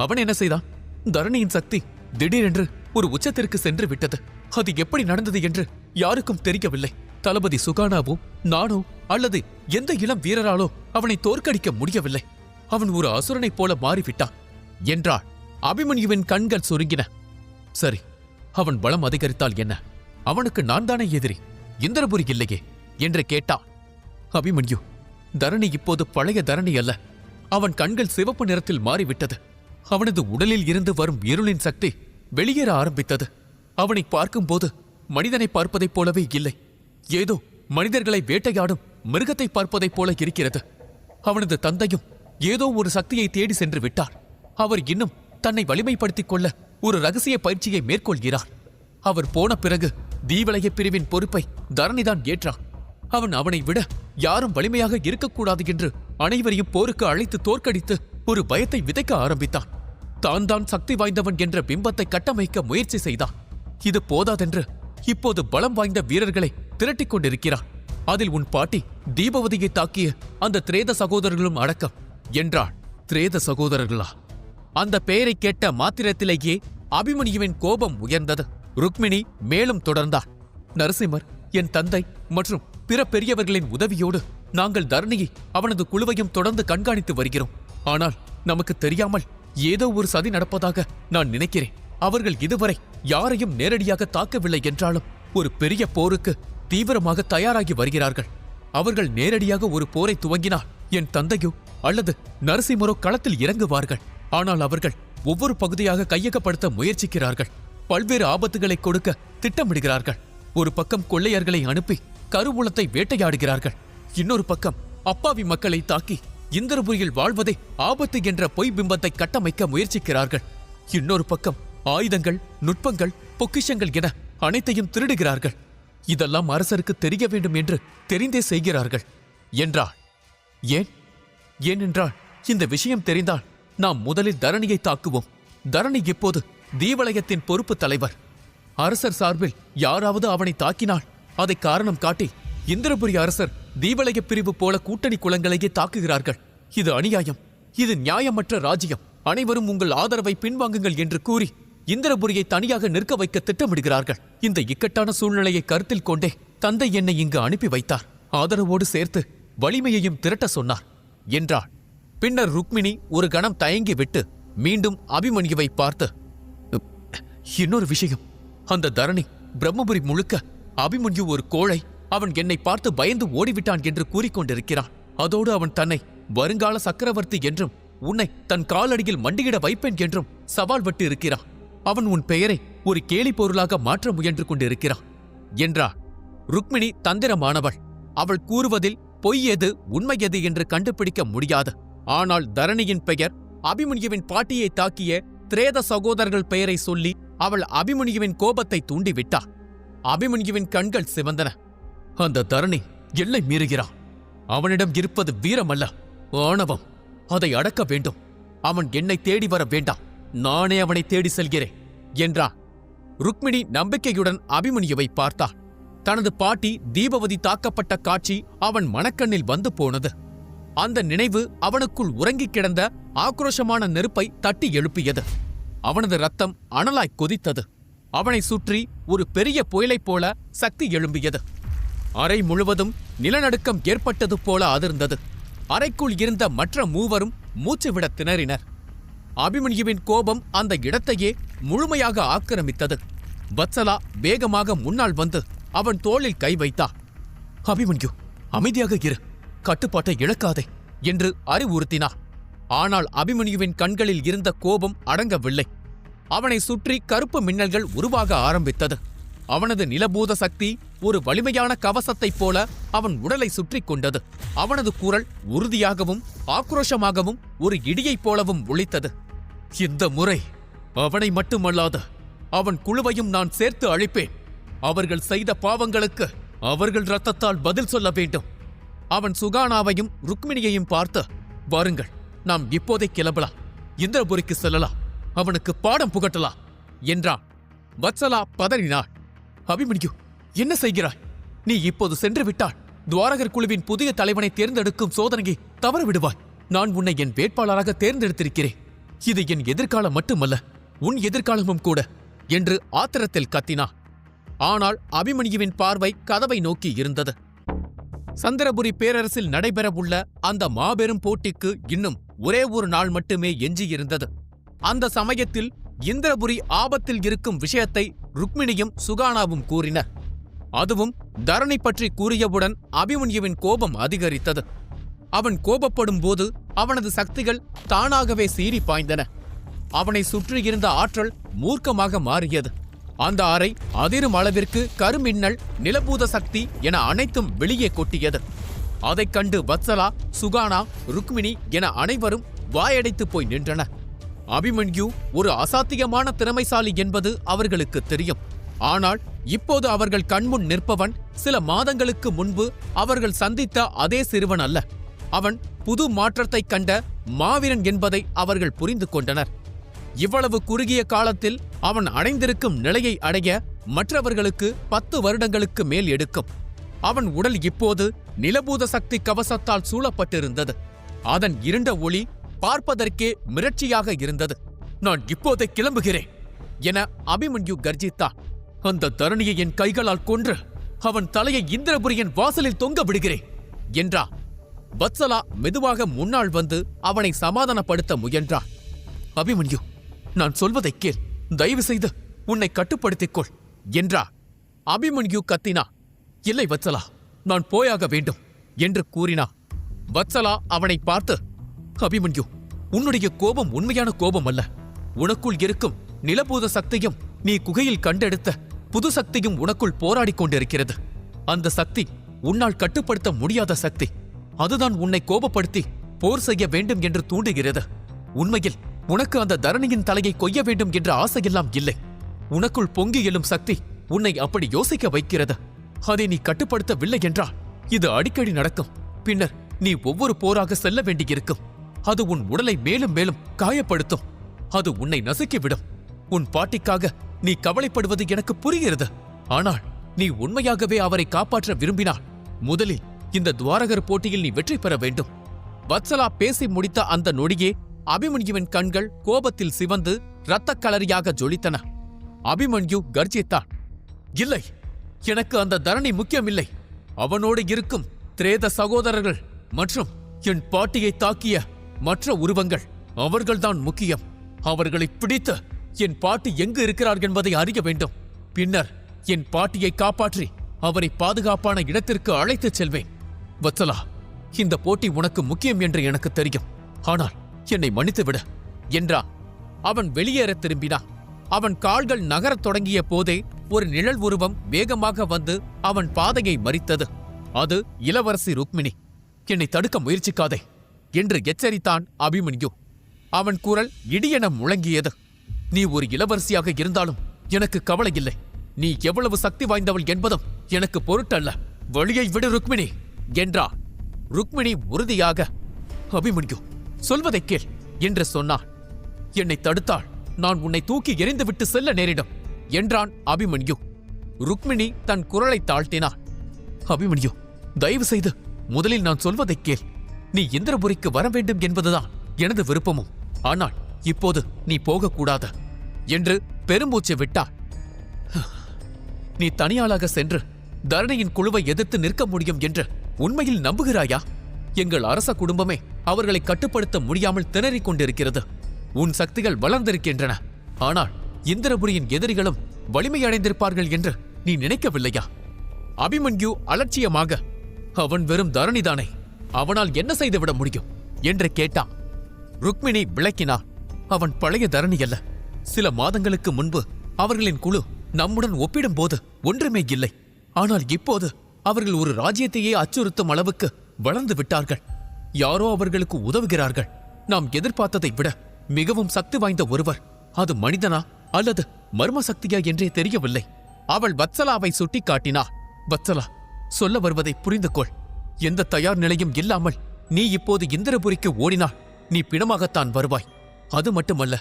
அவன் என்ன செய்தான்? தரணியின் சக்தி திடீரென்று ஒரு உச்சத்திற்கு சென்று விட்டது. அது எப்படி நடந்தது என்று யாருக்கும் தெரியவில்லை. தளபதி சுகானாவோ நானோ அல்லது எந்த இளம் வீரராலோ அவனை தோற்கடிக்க முடியவில்லை. அவன் ஒரு அசுரனைப் போல மாறிவிட்டான் என்றாள். அபிமன்யுவின் கண்கள் சுருங்கின. சரி, அவன் பலம் அதிகரித்தால் என்ன? அவனுக்கு நான் தானே எதிரி, இந்திரபுரி இல்லையே என்று கேட்டான். அபிமன்யு, தரணி இப்போது பழைய தரணி அல்ல. அவன் கண்கள் சிவப்பு நிறத்தில் மாறிவிட்டது. அவனது உடலில் இருந்து வரும் இருளின் சக்தி வெளியேற ஆரம்பித்தது. அவனை பார்க்கும்போது மனிதனை பார்ப்பதைப் போலவே இல்லை. ஏதோ மனிதர்களை வேட்டையாடும் மிருகத்தை பார்ப்பதைப் போல இருக்கிறது. அவனது தந்தையும் ஏதோ ஒரு சக்தியை தேடி சென்று விட்டார். அவர் இன்னும் தன்னை வலிமைப்படுத்திக் கொள்ள ஒரு ரகசிய பயிற்சியை மேற்கொள்கிறார். அவர் போன பிறகு தீவலய பிரிவின் பொறுப்பை தரணிதான் ஏற்றான். அவனை விட யாரும் வலிமையாக இருக்கக்கூடாது என்று அனைவரையும் போருக்கு அழைத்து தோற்கடித்து ஒரு பயத்தை விதைக்க ஆரம்பித்தான். தான் சக்தி வாய்ந்தவன் என்ற பிம்பத்தை கட்டமைக்க முயற்சி செய்தான். இது போதாதென்று இப்போது பலம் வாய்ந்த வீரர்களை திரட்டிக் கொண்டிருக்கிறான். அதில் உன் பாட்டி தீபவதியை தாக்கிய அந்த திரேத சகோதரர்களும் அடக்கம் என்றாள். திரேத சகோதரர்களா? அந்த பெயரை கேட்ட மாத்திரத்திலேயே அபிமன்யுவின் கோபம் உயர்ந்தது. ருக்மிணி மேலும் தொடர்ந்தாள். நரசிம்மர், என் தந்தை மற்றும் பிற பெரியவர்களின் உதவியோடு நாங்கள் தரணியை அவனது குழுவையும் தொடர்ந்து கண்காணித்து வருகிறோம். ஆனால் நமக்கு தெரியாமல் ஏதோ ஒரு சதி நடப்பதாக நான் நினைக்கிறேன். அவர்கள் இதுவரை யாரையும் நேரடியாக தாக்கவில்லை என்றாலும் ஒரு பெரிய போருக்கு தீவிரமாக தயாராகி வருகிறார்கள். அவர்கள் நேரடியாக ஒரு போரை துவங்கினால் என் தந்தையோ அல்லது நரசிம்மரோ களத்தில் இறங்குவார்கள். ஆனால் அவர்கள் ஒவ்வொரு பகுதியாக கையகப்படுத்த முயற்சிக்கிறார்கள். பல்வேறு ஆபத்துகளை கொடுக்க திட்டமிடுகிறார்கள். ஒரு பக்கம் கொள்ளையர்களை அனுப்பி கருவூலத்தை வேட்டையாடுகிறார்கள். இன்னொரு பக்கம் அப்பாவி மக்களை தாக்கி இந்திரபுரியில் வாழ்வதே ஆபத்து என்ற பொய் பிம்பத்தை கட்டமைக்க முயற்சிக்கிறார்கள். இன்னொரு பக்கம் ஆயுதங்கள், நுட்பங்கள், பொக்கிஷங்கள் என அனைத்தையும் திருடுகிறார்கள். இதெல்லாம் அரசருக்கு தெரிய வேண்டும் என்று தெரிந்தே செய்கிறார்கள் என்றாள். ஏனென்றால் இந்த விஷயம் தெரிந்தால் நாம் முதலில் தரணியை தாக்குவோம். தரணி இப்போது தீவலயத்தின் பொறுப்பு தலைவர். அரசர் சார்பில் யாராவது அவனை தாக்கினால் அதை காரணம் காட்டி இந்திரபுரி அரசர் தீவலய பிரிவு போல கூட்டணி குலங்களையே தாக்குகிறார்கள். இது அநியாயம், இது நியாயமற்ற ராஜ்யம். அனைவரும் உங்கள் ஆதரவை பின்வாங்குங்கள் என்று கூறி இந்திரபுரியை தனியாக நிற்க வைக்க திட்டமிடுகிறார்கள். இந்த இக்கட்டான சூழ்நிலையை கருத்தில் கொண்டே தந்தை என்னை இங்கு அனுப்பி வைத்தார். ஆதரவோடு சேர்த்து வலிமையையும் திரட்ட சொன்னார் என்றாள். பின்னர் ருக்மிணி ஒரு கணம் தயங்கி விட்டு மீண்டும் அபிமன்யுவை பார்த்து, இன்னொரு விஷயம், அந்த தரணி பிரம்மபுரி முழுக்க அபிமன்யு ஒரு கோழை, அவன் என்னை பார்த்து பயந்து ஓடிவிட்டான் என்று கூறிக்கொண்டிருக்கிறான். அதோடு அவன் தன்னை வருங்கால சக்கரவர்த்தி என்றும் உன்னை தன் காலடியில் மண்டியிட வைப்பேன் என்றும் சவால் விட்டு இருக்கிறான். அவன் உன் பெயரை ஒரு கேலி பொருளாக மாற்ற முயன்று கொண்டிருக்கிறான் என்றார். ருக்மிணி தந்திரமானவள். அவள் கூறுவதில் பொய் எது உண்மை எது என்று கண்டுபிடிக்க முடியாது. ஆனால் தரணியின் பெயர் அபிமன்யுவின் பாட்டியை தாக்கிய திரேத சகோதரர்கள் பெயரை சொல்லி அவள் அபிமன்யுவின் கோபத்தை தூண்டிவிட்டாள். அபிமன்யுவின் கண்கள் சிவந்தன. அந்த தரணி எல்லை மீறுகிறான். அவனிடம் இருப்பது வீரமல்ல, ஆணவம். அதை அடக்க வேண்டும். அவன் என்னை தேடி வர வேண்டாம், நானே அவனை தேடி செல்கிறேன் என்றான். ருக்மிணி நம்பிக்கையுடன் அபிமன்யுவை பார்த்தாள். தனது பாட்டி தீபவதி தாக்கப்பட்ட காட்சி அவன் மனக்கண்ணில் வந்து போனது. அந்த நினைவு அவனுக்குள் உறங்கிக் கிடந்த ஆக்ரோஷமான நெருப்பை தட்டி எழுப்பியது. அவனது ரத்தம் அனலாய் கொதித்தது. அவனை சுற்றி ஒரு பெரிய புயலைப் போல சக்தி எழும்பியது. அறை முழுவதும் நிலநடுக்கம் ஏற்பட்டது போல அதிர்ந்தது. அறைக்குள் இருந்த மற்ற மூவரும் மூச்சுவிட திணறினர். அபிமன்யுவின் கோபம் அந்த இடத்தையே முழுமையாக ஆக்கிரமித்தது. வத்சலா வேகமாக முன்னால் வந்து அவன் தோளில் கை வைத்தா. அபிமன்யு, அமைதியாக இரு, கட்டுப்பாட்டை இழக்காதே என்று அறிவுறுத்தினார். ஆனால் அபிமன்யுவின் கண்களில் இருந்த கோபம் அடங்கவில்லை. அவனை சுற்றி கருப்பு மின்னல்கள் உருவாக ஆரம்பித்தது. அவனது நிலபூத சக்தி ஒரு வலிமையான கவசத்தைப் போல அவன் உடலை சுற்றி கொண்டது. அவனது குரல் உறுதியாகவும் ஆக்ரோஷமாகவும் ஒரு இடியைப் போலவும் ஒலித்தது. இந்த முறை அவனை மட்டுமல்லாது அவன் குழுவையும் நான் சேர்த்து அழிப்பேன். அவர்கள் செய்த பாவங்களுக்கு அவர்கள் இரத்தத்தால் பதில் சொல்ல வேண்டும். அவன் சுகானாவையும் ருக்மிணியையும் பார்த்து, வாருங்கள், நாம் இப்போதை கிளம்பலாம், இந்திரபுரிக்கு செல்லலாம், அவனுக்கு பாடம் புகட்டலாம் என்றான். வத்சலா பதறினாள். அபிமன்யு, என்ன செய்கிறாய்? நீ இப்போது சென்று விட்டால் துவாரகர் குழுவின் புதிய தலைவனை தேர்ந்தெடுக்கும் சோதனையை தவற விடுவாய். நான் உன்னை என் வேட்பாளராக தேர்ந்தெடுத்திருக்கிறேன். இது என் எதிர்காலம் மட்டுமல்ல, உன் எதிர்காலமும் கூட என்று ஆத்திரத்தில் கத்தினான். ஆனால் அபிமன்யுவின் பார்வை கதவை நோக்கி இருந்தது. சந்திரபுரி பேரரசில் நடைபெறவுள்ள அந்த மாபெரும் போட்டிக்கு இன்னும் ஒரே ஒரு நாள் மட்டுமே எஞ்சியிருந்தது. அந்த சமயத்தில் இந்திரபுரி ஆபத்தில் இருக்கும் விஷயத்தை ருக்மிணியும் சுகானாவும் கூறினர். அதுவும் தரணி பற்றி கூறியவுடன் அபிமன்யுவின் கோபம் அதிகரித்தது. அவன் கோபப்படும் போது அவனது சக்திகள் தானாகவே சீறி பாய்ந்தன. அவனை சுற்றியிருந்த ஆற்றல் மூர்க்கமாக மாறியது. அந்த அறை அதிரும் அளவிற்கு கருமின்னல், நிலபூத சக்தி என அனைத்தும் வெளியே கொட்டியது. அதைக் கண்டு வத்சலா, சுகானா, ருக்மிணி என அனைவரும் வாயடைத்து போய் நின்றனர். அபிமன்யு ஒரு அசாத்தியமான திறமைசாலி என்பது அவர்களுக்கு தெரியும். ஆனால் இப்போது அவர்கள் கண்முன் நிற்பவன் சில மாதங்களுக்கு முன்பு அவர்கள் சந்தித்த அதே சிறுவன் அல்ல. அவன் புது மாற்றத்தைக் கண்ட மாவீரன் என்பதை அவர்கள் புரிந்து கொண்டனர். இவ்வளவு குறுகிய காலத்தில் அவன் அடைந்திருக்கும் நிலையை அடைய மற்றவர்களுக்கு 10 வருடங்களுக்கு மேல் எடுக்கும். அவன் உடல் இப்போது நிலபூத சக்தி கவசத்தால் சூழப்பட்டிருந்தது. அதன் இருண்ட ஒளி பார்ப்பதற்கே மிரட்சியாக இருந்தது. நான் இப்போதை கிளம்புகிறேன் என அபிமன்யு கர்ஜித்தான். அந்த தரணியை என் கைகளால் கொன்று அவன் தலையை இந்திரபுரியின் வாசலில் தொங்க விடுகிறேன் என்றான். வத்சலா மெதுவாக முன்னால் வந்து அவனை சமாதானப்படுத்த முயன்றான். அபிமன்யு, நான் சொல்வதை கேள், தயவு செய்து உன்னை கட்டுப்படுத்திக் கொள் என்றார். அபிமன்யு கத்தினா. இல்லை வத்சலா, நான் போயாக வேண்டும் என்று கூறினா. வத்சலா அவனை பார்த்து, அபிமன்யு, உன்னுடைய கோபம் உண்மையான கோபம் அல்ல. உனக்குள் இருக்கும் நிலபூத சக்தியும் நீ குகையில் கண்டெடுத்த புது சக்தியும் உனக்குள் போராடிக் கொண்டிருக்கிறது. அந்த சக்தி உன்னால் கட்டுப்படுத்த முடியாத சக்தி. அதுதான் உன்னை கோபப்படுத்தி போர் செய்ய வேண்டும் என்று தூண்டுகிறது. உண்மையில் உனக்கு அந்த தரணியின் தலையை கொய்ய வேண்டும் என்ற ஆசையெல்லாம் இல்லை. உனக்குள் பொங்கி எழும் சக்தி உன்னை அப்படி யோசிக்க வைக்கிறது. அதை நீ கட்டுப்படுத்தவில்லை என்றால் இது அடிக்கடி நடக்கும். பின்னர் நீ ஒவ்வொரு போராக செல்ல வேண்டியிருக்கும். அது உன் உடலை மேலும் மேலும் காயப்படுத்தும். அது உன்னை நசுக்கிவிடும். உன் பாட்டிக்காக நீ கவலைப்படுவது எனக்கு புரிகிறது. ஆனால் நீ உண்மையாகவே அவரை காப்பாற்ற விரும்பினால் முதலில் இந்த துவாரகர் போட்டியில் நீ வெற்றி பெற வேண்டும். வத்சலா பேசி முடித்த அந்த நொடியே அபிமன்யுவின் கண்கள் கோபத்தில் சிவந்து இரத்தக் களரியாக ஜொலித்தன. அபிமன்யு கர்ஜித்தான். இல்லை, எனக்கு அந்த தரணி முக்கியமில்லை. அவனோடு இருக்கும் திரேத சகோதரர்கள் மற்றும் என் பாட்டியை தாக்கிய மற்ற உருவங்கள், அவர்கள்தான் முக்கியம். அவர்களை பிடித்து என் பாட்டி எங்கு இருக்கிறார் என்பதை அறிய வேண்டும். பின்னர் என் பாட்டியை காப்பாற்றி அவரை பாதுகாப்பான இடத்திற்கு அழைத்துச் செல்வேன். வத்சலா, இந்த போட்டி உனக்கு முக்கியம் என்று எனக்கு தெரியும். ஆனால் என்னை மன்னித்துவிடு என்றான். அவன் வெளியேற திரும்பினான். அவன் கால்கள் நகரத் தொடங்கிய போதே ஒரு நிழல் உருவம் வேகமாக வந்து அவன் பாதையை மறித்தது. அது இளவரசி ருக்மிணி. என்னை தடுக்க முயற்சிக்காதே என்று எச்சரித்தான் அபிமன்யு. அவன் குரல் இடியென முழங்கியது. நீ ஒரு இளவரசியாக இருந்தாலும் எனக்கு கவலை இல்லை. நீ எவ்வளவு சக்தி வாய்ந்தவள் என்பதும் எனக்கு பொருட்டல்ல. வழியை விடு ருக்மிணி என்றார். ருக்மிணி உறுதியாக, அபிமன்யு சொல்வதைக் கேள் என்று சொன்னான். என்னை தடுத்தாள் நான் உன்னை தூக்கி எறிந்துவிட்டு செல்ல நேரிடும் என்றான் அபிமன்யு. ருக்மிணி தன் குரலை தாழ்த்தினாள். அபிமன்யு, தயவு செய்து முதலில் நான் சொல்வதைக் கேள். நீ இந்திரபுரிக்கு வர வேண்டும் என்பதுதான் எனது விருப்பமும். ஆனால் இப்போது நீ போகக்கூடாது என்று பெருமூச்சு விட்டாள். நீ தனியாளாக சென்று தரணியின் குழுவை எதிர்த்து நிற்க முடியும் என்று உண்மையில் நம்புகிறாயா? எங்கள் அரச குடும்பமே அவர்களை கட்டுப்படுத்த முடியாமல் திணறிக் கொண்டிருக்கிறது. உன் சக்திகள் வளர்ந்திருக்கின்றன. ஆனால் இந்திரபுரியின் எதிரிகளும் வலிமையடைந்திருப்பார்கள் என்று நீ நினைக்கவில்லையா? அபிமன்யு அலட்சியமாக, அவன் வெறும் தரணிதானே, அவனால் என்ன செய்துவிட முடியும் என்று கேட்டான். ருக்மிணி விளக்கினார். அவன் பழைய தரணி அல்ல. சில மாதங்களுக்கு முன்பு அவர்களின் குழு நம்முடன் ஒப்பிடும்போது ஒன்றுமே இல்லை. ஆனால் இப்போது அவர்கள் ஒரு ராஜ்யத்தையே அச்சுறுத்தும் அளவுக்கு வளர்ந்து விட்டார்கள். யாரோ அவர்களுக்கு உதவுகிறார்கள். நாம் எதிர்பார்த்ததை விட மிகவும் சக்தி வாய்ந்த ஒருவர். அது மனிதனா அல்லது மர்ம சக்தியா என்றே தெரியவில்லை. அவள் வத்சலாவை சுட்டிக்காட்டினாள். வத்சலா, சொல்ல வருவதை புரிந்து கொள். எந்த தயார் நிலையும் இல்லாமல் நீ இப்போது இந்திரபுரிக்கு ஓடினாள் நீ பிணமாகத்தான் வருவாய். அது மட்டுமல்ல,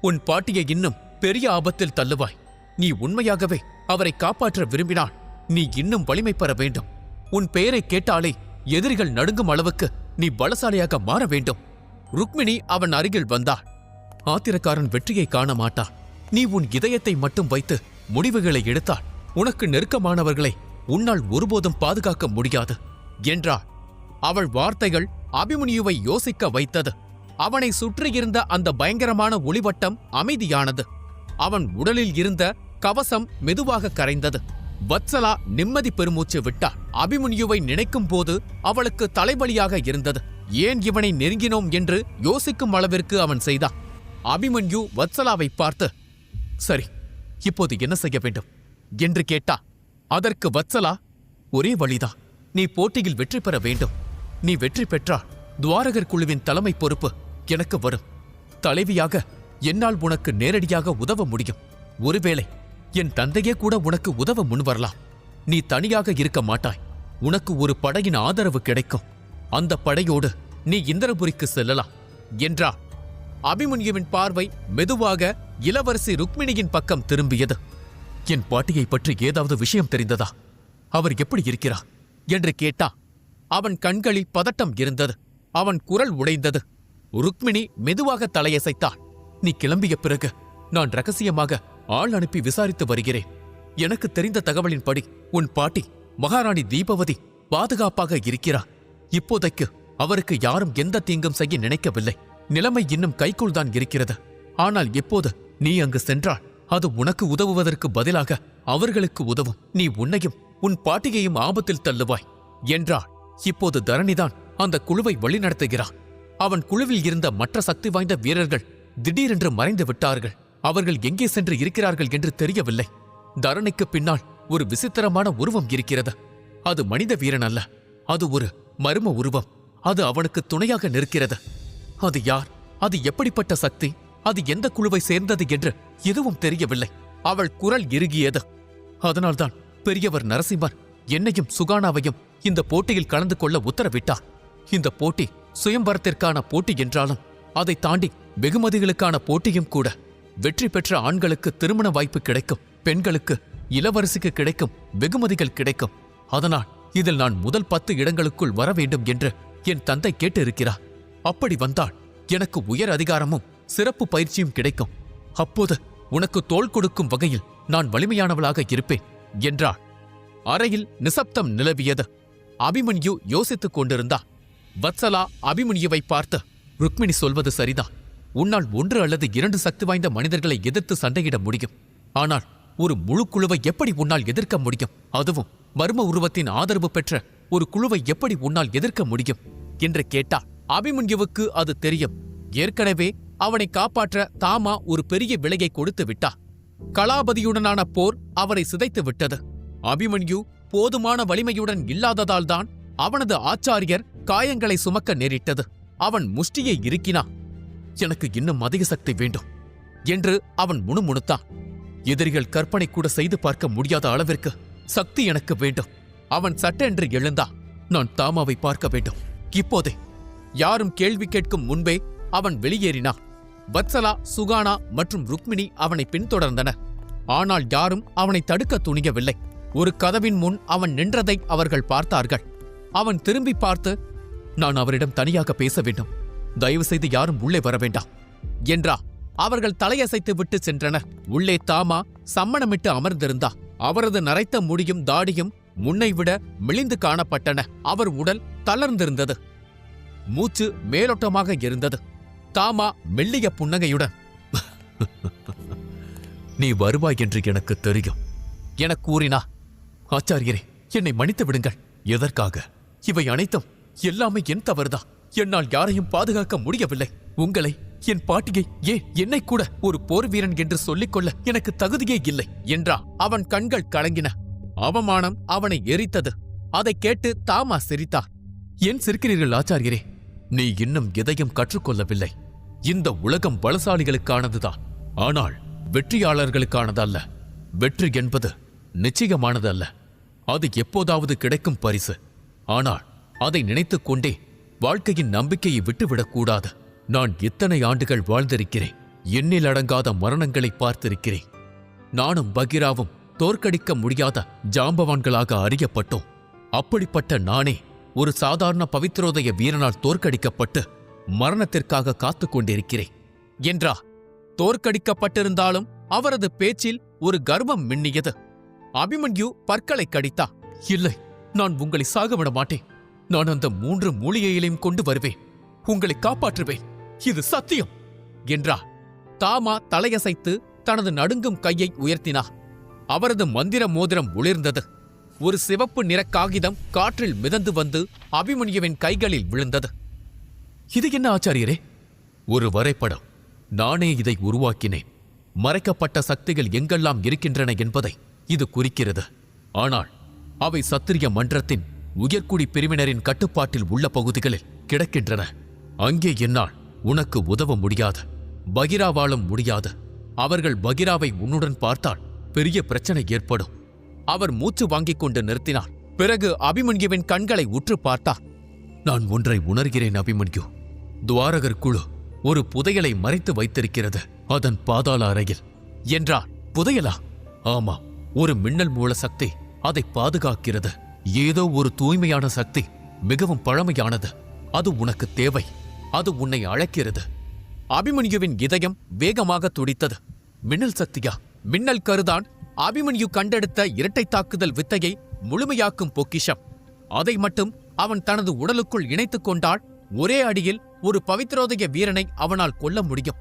உன் பாட்டியை இன்னும் பெரிய ஆபத்தில் தள்ளுவாய். நீ உண்மையாகவே அவரை காப்பாற்ற விரும்பினால் நீ இன்னும் வலிமை பெற வேண்டும். உன் பெயரை கேட்டாலே எதிரிகள் நடுங்கும் அளவுக்கு நீ பலசாலியாக மாற வேண்டும். ருக்மிணி அவன் அருகில் வந்தாள். ஆத்திரக்காரன் வெற்றியை காண மாட்டான். நீ உன் இதயத்தை மட்டும் வைத்து முடிவுகளை எடுத்தால் உனக்கு நெருக்கமானவர்களை உன்னால் ஒருபோதும் பாதுகாக்க முடியாது என்றாள். அவள் வார்த்தைகள் அபிமன்யுவை யோசிக்க வைத்தது. அவனை சுற்றியிருந்த அந்த பயங்கரமான ஒளிவட்டம் அமைதியானது. அவன் உடலில் இருந்த கவசம் மெதுவாக கரைந்தது. வத்சலா நிம்மதி பெருமூச்சு விட்டாள். அபிமன்யுவை நினைக்கும் போது அவளுக்கு தலைவலியாக இருந்தது. ஏன் இவனை நெருங்கினோம் என்று யோசிக்கும் அளவிற்கு அவன் செய்தான். அபிமன்யு வத்சலாவை பார்த்து, சரி, இப்போது என்ன செய்ய வேண்டும் என்று கேட்டா. அதற்கு வத்சலா, ஒரே வழிதான். நீ போட்டியில் வெற்றி பெற வேண்டும். நீ வெற்றி பெற்றால் துவாரகர் குழுவின் தலைமை பொறுப்பு எனக்கு வரும். தலைவியாக என்னால் உனக்கு நேரடியாக உதவ முடியும். ஒருவேளை என் தந்தையே கூட உனக்கு உதவ முன்வரலாம். நீ தனியாக இருக்க மாட்டாய். உனக்கு ஒரு படையின் ஆதரவு கிடைக்கும். அந்த படையோடு நீ இந்திரபுரிக்கு செல்லலாம் என்றார். அபிமன்யுவின் பார்வை மெதுவாக இளவரசி ருக்மிணியின் பக்கம் திரும்பியது. என் பாட்டியை பற்றி ஏதாவது விஷயம் தெரிந்ததா? அவர் எப்படி இருக்கிறார் என்று கேட்டான். அவன் கண்களில் பதட்டம் இருந்தது. அவன் குரல் உடைந்தது. ருக்மிணி மெதுவாக தலையசைத்தாள். நீ கிளம்பிய பிறகு நான் ரகசியமாக ஆள் அனுப்பி விசாரித்து வருகிறேன். எனக்கு தெரிந்த தகவலின்படி உன் பாட்டி மகாராணி தீபவதி பாதுகாப்பாக இருக்கிறார். இப்போதைக்கு அவருக்கு யாரும் எந்த தீங்கும் செய்ய நினைக்கவில்லை. நிலைமை இன்னும் கைக்குள் தான் இருக்கிறது. ஆனால் எப்போது நீ அங்கு சென்றால் அது உனக்கு உதவுவதற்கு பதிலாக அவர்களுக்கு உதவும். நீ உன்னையும் உன் பாட்டியையும் ஆபத்தில் தள்ளுவாய் என்றாள். இப்போது தரணிதான் அந்த குழுவை வழிநடத்துகிறான். அவன் குழுவில் இருந்த மற்ற சக்தி வாய்ந்த வீரர்கள் திடீரென்று மறைந்து விட்டார்கள். அவர்கள் எங்கே சென்று இருக்கிறார்கள் என்று தெரியவில்லை. தரணிக்கு பின்னால் ஒரு விசித்திரமான உருவம் இருக்கிறது. அது மனித வீரன் அல்ல. அது ஒரு மர்ம உருவம். அது அவனுக்கு துணையாக நிற்கிறது. அது யார்? அது எப்படிப்பட்ட சக்தி? அது எந்த குழுவை சேர்ந்தது என்று எதுவும் தெரியவில்லை. அவள் குரல் இறுகியது. அதனால்தான் பெரியவர் நரசிம்மர் என்னையும் சுகானாவையும் இந்த போட்டியில் கலந்து கொள்ள உத்தரவிட்டார். இந்த போட்டி சுயம்பரத்திற்கான போட்டி என்றாலும் அதை தாண்டி வெகுமதிகளுக்கான போட்டியும் கூட. வெற்றி பெற்ற ஆண்களுக்கு திருமண வாய்ப்பு கிடைக்கும். பெண்களுக்கு இளவரசிக்கு கிடைக்கும் வெகுமதிகள் கிடைக்கும். அதனால் இதில் நான் முதல் 10 இடங்களுக்குள் வர வேண்டும் என்று என் தந்தை கேட்டிருக்கிறார். அப்படி வந்தால் எனக்கு உயர் அதிகாரமும் சிறப்பு பயிற்சியும் கிடைக்கும். அப்போது உனக்கு தோள் கொடுக்கும் வகையில் நான் வலிமையானவளாக இருப்பேன் என்றாள். அறையில் நிசப்தம் நிலவியது. அபிமன்யு யோசித்துக் கொண்டிருந்தான். வத்சலா அபிமன்யுவை பார்த்து, ருக்மிணி சொல்வது சரிதான். உன்னால் 1 அல்லது 2 சக்தி வாய்ந்த மனிதர்களை எதிர்த்து சண்டையிட முடியும். ஆனால் ஒரு முழு குழுவை எப்படி உன்னால் எதிர்க்க முடியும்? அதுவும் மர்ம உருவத்தின் ஆதரவு பெற்ற ஒரு குழுவை எப்படி உன்னால் எதிர்க்க முடியும் என்று கேட்டார். அபிமன்யுவுக்கு அது தெரியும். ஏற்கனவே அவனை காப்பாற்ற தாமா ஒரு பெரிய விலையை கொடுத்து விட்டார். கலாபதியுடனான போர் அவரை சிதைத்து விட்டது. அபிமன்யு போதுமான வலிமையுடன் இல்லாததால்தான் அவனது ஆச்சாரியர் காயங்களை சுமக்க நேரிட்டது. அவன் முஷ்டியை இறுக்கினான். எனக்கு இன்னும் அதிக சக்தி வேண்டும் என்று அவன் முணுமுணுத்தான். எதிரிகள் கற்பனை கூட செய்து பார்க்க முடியாத அளவிற்கு சக்தி எனக்கு வேண்டும். அவன் சட்டென்று எழுந்தான். நான் தாமாவை பார்க்க வேண்டும் இப்போதே. யாரும் கேள்வி கேட்கும் முன்பே அவன் வெளியேறினான். வத்சலா, சுகானா மற்றும் ருக்மிணி அவனை பின்தொடர்ந்தனர். ஆனால் யாரும் அவனை தடுக்க துணியவில்லை. ஒரு கதவின் முன் அவன் நின்றதை அவர்கள் பார்த்தார்கள். அவன் திரும்பி பார்த்து, நான் அவரிடம் தனியாக பேச வேண்டும், தயவு செய்து யாரும் உள்ளே வர வேண்டாம் என்றா. அவர்கள் தலையசைத்து விட்டு சென்றனர். உள்ளே தாமா சம்மணமிட்டு அமர்ந்திருந்தா. அவரது நரைத்த முடியும் தாடியும் முன்னைவிட மெலிந்து காணப்பட்டன. அவர் உடல் தளர்ந்திருந்தது. மூச்சு மேலோட்டமாக இருந்தது. தாமா மெல்லிய புன்னகையுடன், நீ வருவாய் என்று எனக்கு தெரியும் என கூறினா. ஆச்சாரியரே, என்னை மன்னித்து விடுங்கள். எதற்காக? இவை அனைத்தும் எல்லாமே என் தவறுதான். என்னால் யாரையும் பாதுகாக்க முடியவில்லை. உங்களை, என் பாட்டியை, ஏன் என்னை கூட ஒரு போர் வீரன் என்று சொல்லிக்கொள்ள எனக்கு தகுதியே இல்லை என்றா. அவன் கண்கள் கலங்கின. அவமானம் அவனை எரித்தது. அதை கேட்டு தாமா சிரித்தார். ஏன் சிரிக்கிறீர்கள் ஆச்சாரியரே? நீ இன்னும் எதையும் கற்றுக்கொள்ளவில்லை. இந்த உலகம் பலசாலிகளுக்கானதுதான், ஆனால் வெற்றியாளர்களுக்கானதல்ல. வெற்றி என்பது நிச்சயமானது அல்ல. அது எப்போதாவது கிடைக்கும் பரிசு. ஆனால் அதை நினைத்துக் கொண்டே வாழ்க்கையின் நம்பிக்கையை விட்டுவிடக்கூடாது. நான் இத்தனை ஆண்டுகள் வாழ்ந்திருக்கிறேன். எண்ணில் அடங்காத மரணங்களை பார்த்திருக்கிறேன். நானும் பகிராவும் தோற்கடிக்க முடியாத ஜாம்பவான்களாக அறியப்பட்டோம். அப்படிப்பட்ட நானே ஒரு சாதாரண பவித்ரோதய வீரனால் தோற்கடிக்கப்பட்டு மரணத்திற்காக காத்துக் கொண்டிருக்கிறேன் என்றா. தோற்கடிக்கப்பட்டிருந்தாலும் அவரது பேச்சில் ஒரு கர்வம் மின்னியது. அபிமன்யு பற்களை கடித்தா. இல்லை, நான் உங்களை சாகவிட மாட்டேன். நான் அந்த 3 மூலிகைகளையும் கொண்டு வருவேன். உங்களை காப்பாற்றுவேன். இது சத்தியம் என்றா. தாமா தலையசைத்து தனது நடுங்கும் கையை உயர்த்தினார். அவரது மந்திர மோதிரம் ஒளிர்ந்தது. ஒரு சிவப்பு நிற காகிதம் காற்றில் மிதந்து வந்து அபிமன்யுவின் கைகளில் விழுந்தது. இது என்ன ஆச்சாரியரே? ஒரு வரைபடம். நானே இதை உருவாக்கினேன். மறைக்கப்பட்ட சக்திகள் எங்கெல்லாம் இருக்கின்றன என்பதை இது குறிக்கிறது. ஆனால் அவை சத்திரிய மன்றத்தின் உயர்குடி பிரிவினரின் கட்டுப்பாட்டில் உள்ள பகுதிகளில் கிடக்கின்றன. அங்கே என்னால் உனக்கு உதவ முடியாது. பகிராவாலும் முடியாது. அவர்கள் பகிராவை உன்னுடன் பார்த்தால் பெரிய பிரச்சனை ஏற்படும். அவர் மூச்சு வாங்கிக் கொண்டு நிறுத்தினார். பிறகு அபிமன்யுவின் கண்களை உற்று பார்த்தார். நான் ஒன்றை உணர்கிறேன் அபிமன்யு. துவாரகர் குழு ஒரு புதையலை மறைத்து வைத்திருக்கிறது அதன் பாதாள அறையில் என்றார். புதையலா? ஆமாம், ஒரு மின்னல் மூல சக்தி அதை பாதுகாக்கிறது. ஏதோ ஒரு தூய்மையான சக்தி, மிகவும் பழமையானது. அது உனக்கு தேவை. அது உன்னை அழைக்கிறது. அபிமன்யுவின் இதயம் வேகமாக துடித்தது. மின்னல் சக்தியா? மின்னல் கருதான் அபிமன்யு கண்டெடுத்த இரட்டை தாக்குதல் வித்தையை முழுமையாக்கும் பொக்கிஷம். அதை மட்டும் அவன் தனது உடலுக்குள் இணைத்துக் கொண்டால் ஒரே அடியில் ஒரு பவித்ரோதய வீரனை அவனால் கொல்ல முடியும்.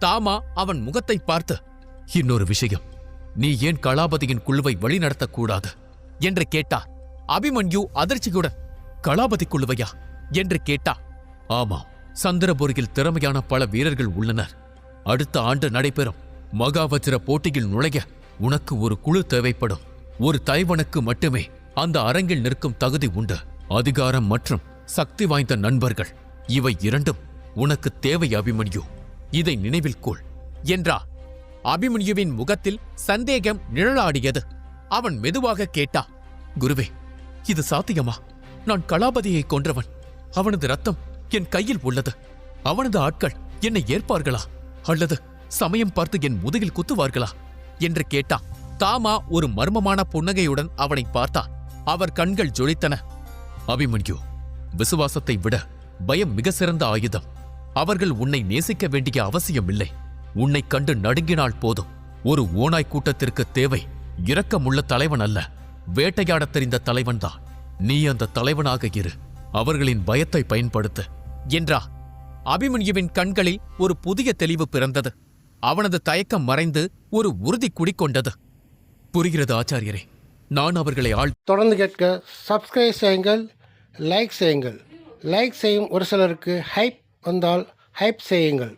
தாமா அவன் முகத்தை பார்த்து, இன்னொரு விஷயம், நீ ஏன் கலாபதியின் குழுவை வழிநடத்தக்கூடாது என்று கேட்டார். அபிமன்யு அதிர்ச்சியுடன், கலாபதி குழுவையா என்று கேட்டார். ஆமாம், சந்திரபுரியில் திறமையான பல வீரர்கள் உள்ளனர். அடுத்த ஆண்டு நடைபெறும் மகாவஜ்ர போட்டியில் நுழைய உனக்கு ஒரு குழு தேவைப்படும். ஒரு தலைவனுக்கு மட்டுமே அந்த அரங்கில் நிற்கும் தகுதி உண்டு. அதிகாரம் மற்றும் சக்தி வாய்ந்த நண்பர்கள், இவை இரண்டும் உனக்கு தேவை அபிமன்யு. இதை நினைவில் கொள் என்றார். அபிமன்யுவின் முகத்தில் சந்தேகம் நிழலாடியது. அவன் மெதுவாக கேட்டா, குருவே, இது சாத்தியமா? நான் கலாபதியை கொன்றவன். அவனது ரத்தம் என் கையில் உள்ளது. அவனது ஆட்கள் என்னை ஏற்பார்களா, அல்லது சமயம் பார்த்து என் முதுகில் குத்துவார்களா என்று கேட்டான். தாமா ஒரு மர்மமான புன்னகையுடன் அவனை பார்த்தார். அவர் கண்கள் ஜொலித்தன. அபிமன்யு, விசுவாசத்தை விட பயம் மிக சிறந்த ஆயுதம். அவர்கள் உன்னை நேசிக்க வேண்டிய அவசியமில்லை. உன்னை கண்டு நடுங்கினால் போதும். ஒரு ஓநாய் கூட்டத்திற்கு தேவை இரக்கமுள்ள தலைவன் அல்ல, வேட்டையாடத் தெரிந்த தலைவன்தான். நீ அந்த தலைவனாக இரு. அவர்களின் பயத்தை பயன்படுத்து என்றா. அபிமன்யுவின் கண்களில் ஒரு புதிய தெளிவு பிறந்தது. அவனது தயக்கம் மறைந்து ஒரு உறுதி குடிக்கொண்டது. புரிகிறது ஆச்சாரியரே, நான் அவர்களை தொடர்ந்து கேட்க சப்ஸ்கிரைப் செய்யுங்கள், லைக் செய்யுங்கள். லைக் செய்யும் ஒரு சிலருக்கு ஹைப் வந்தால் ஹைப் செய்யுங்கள்.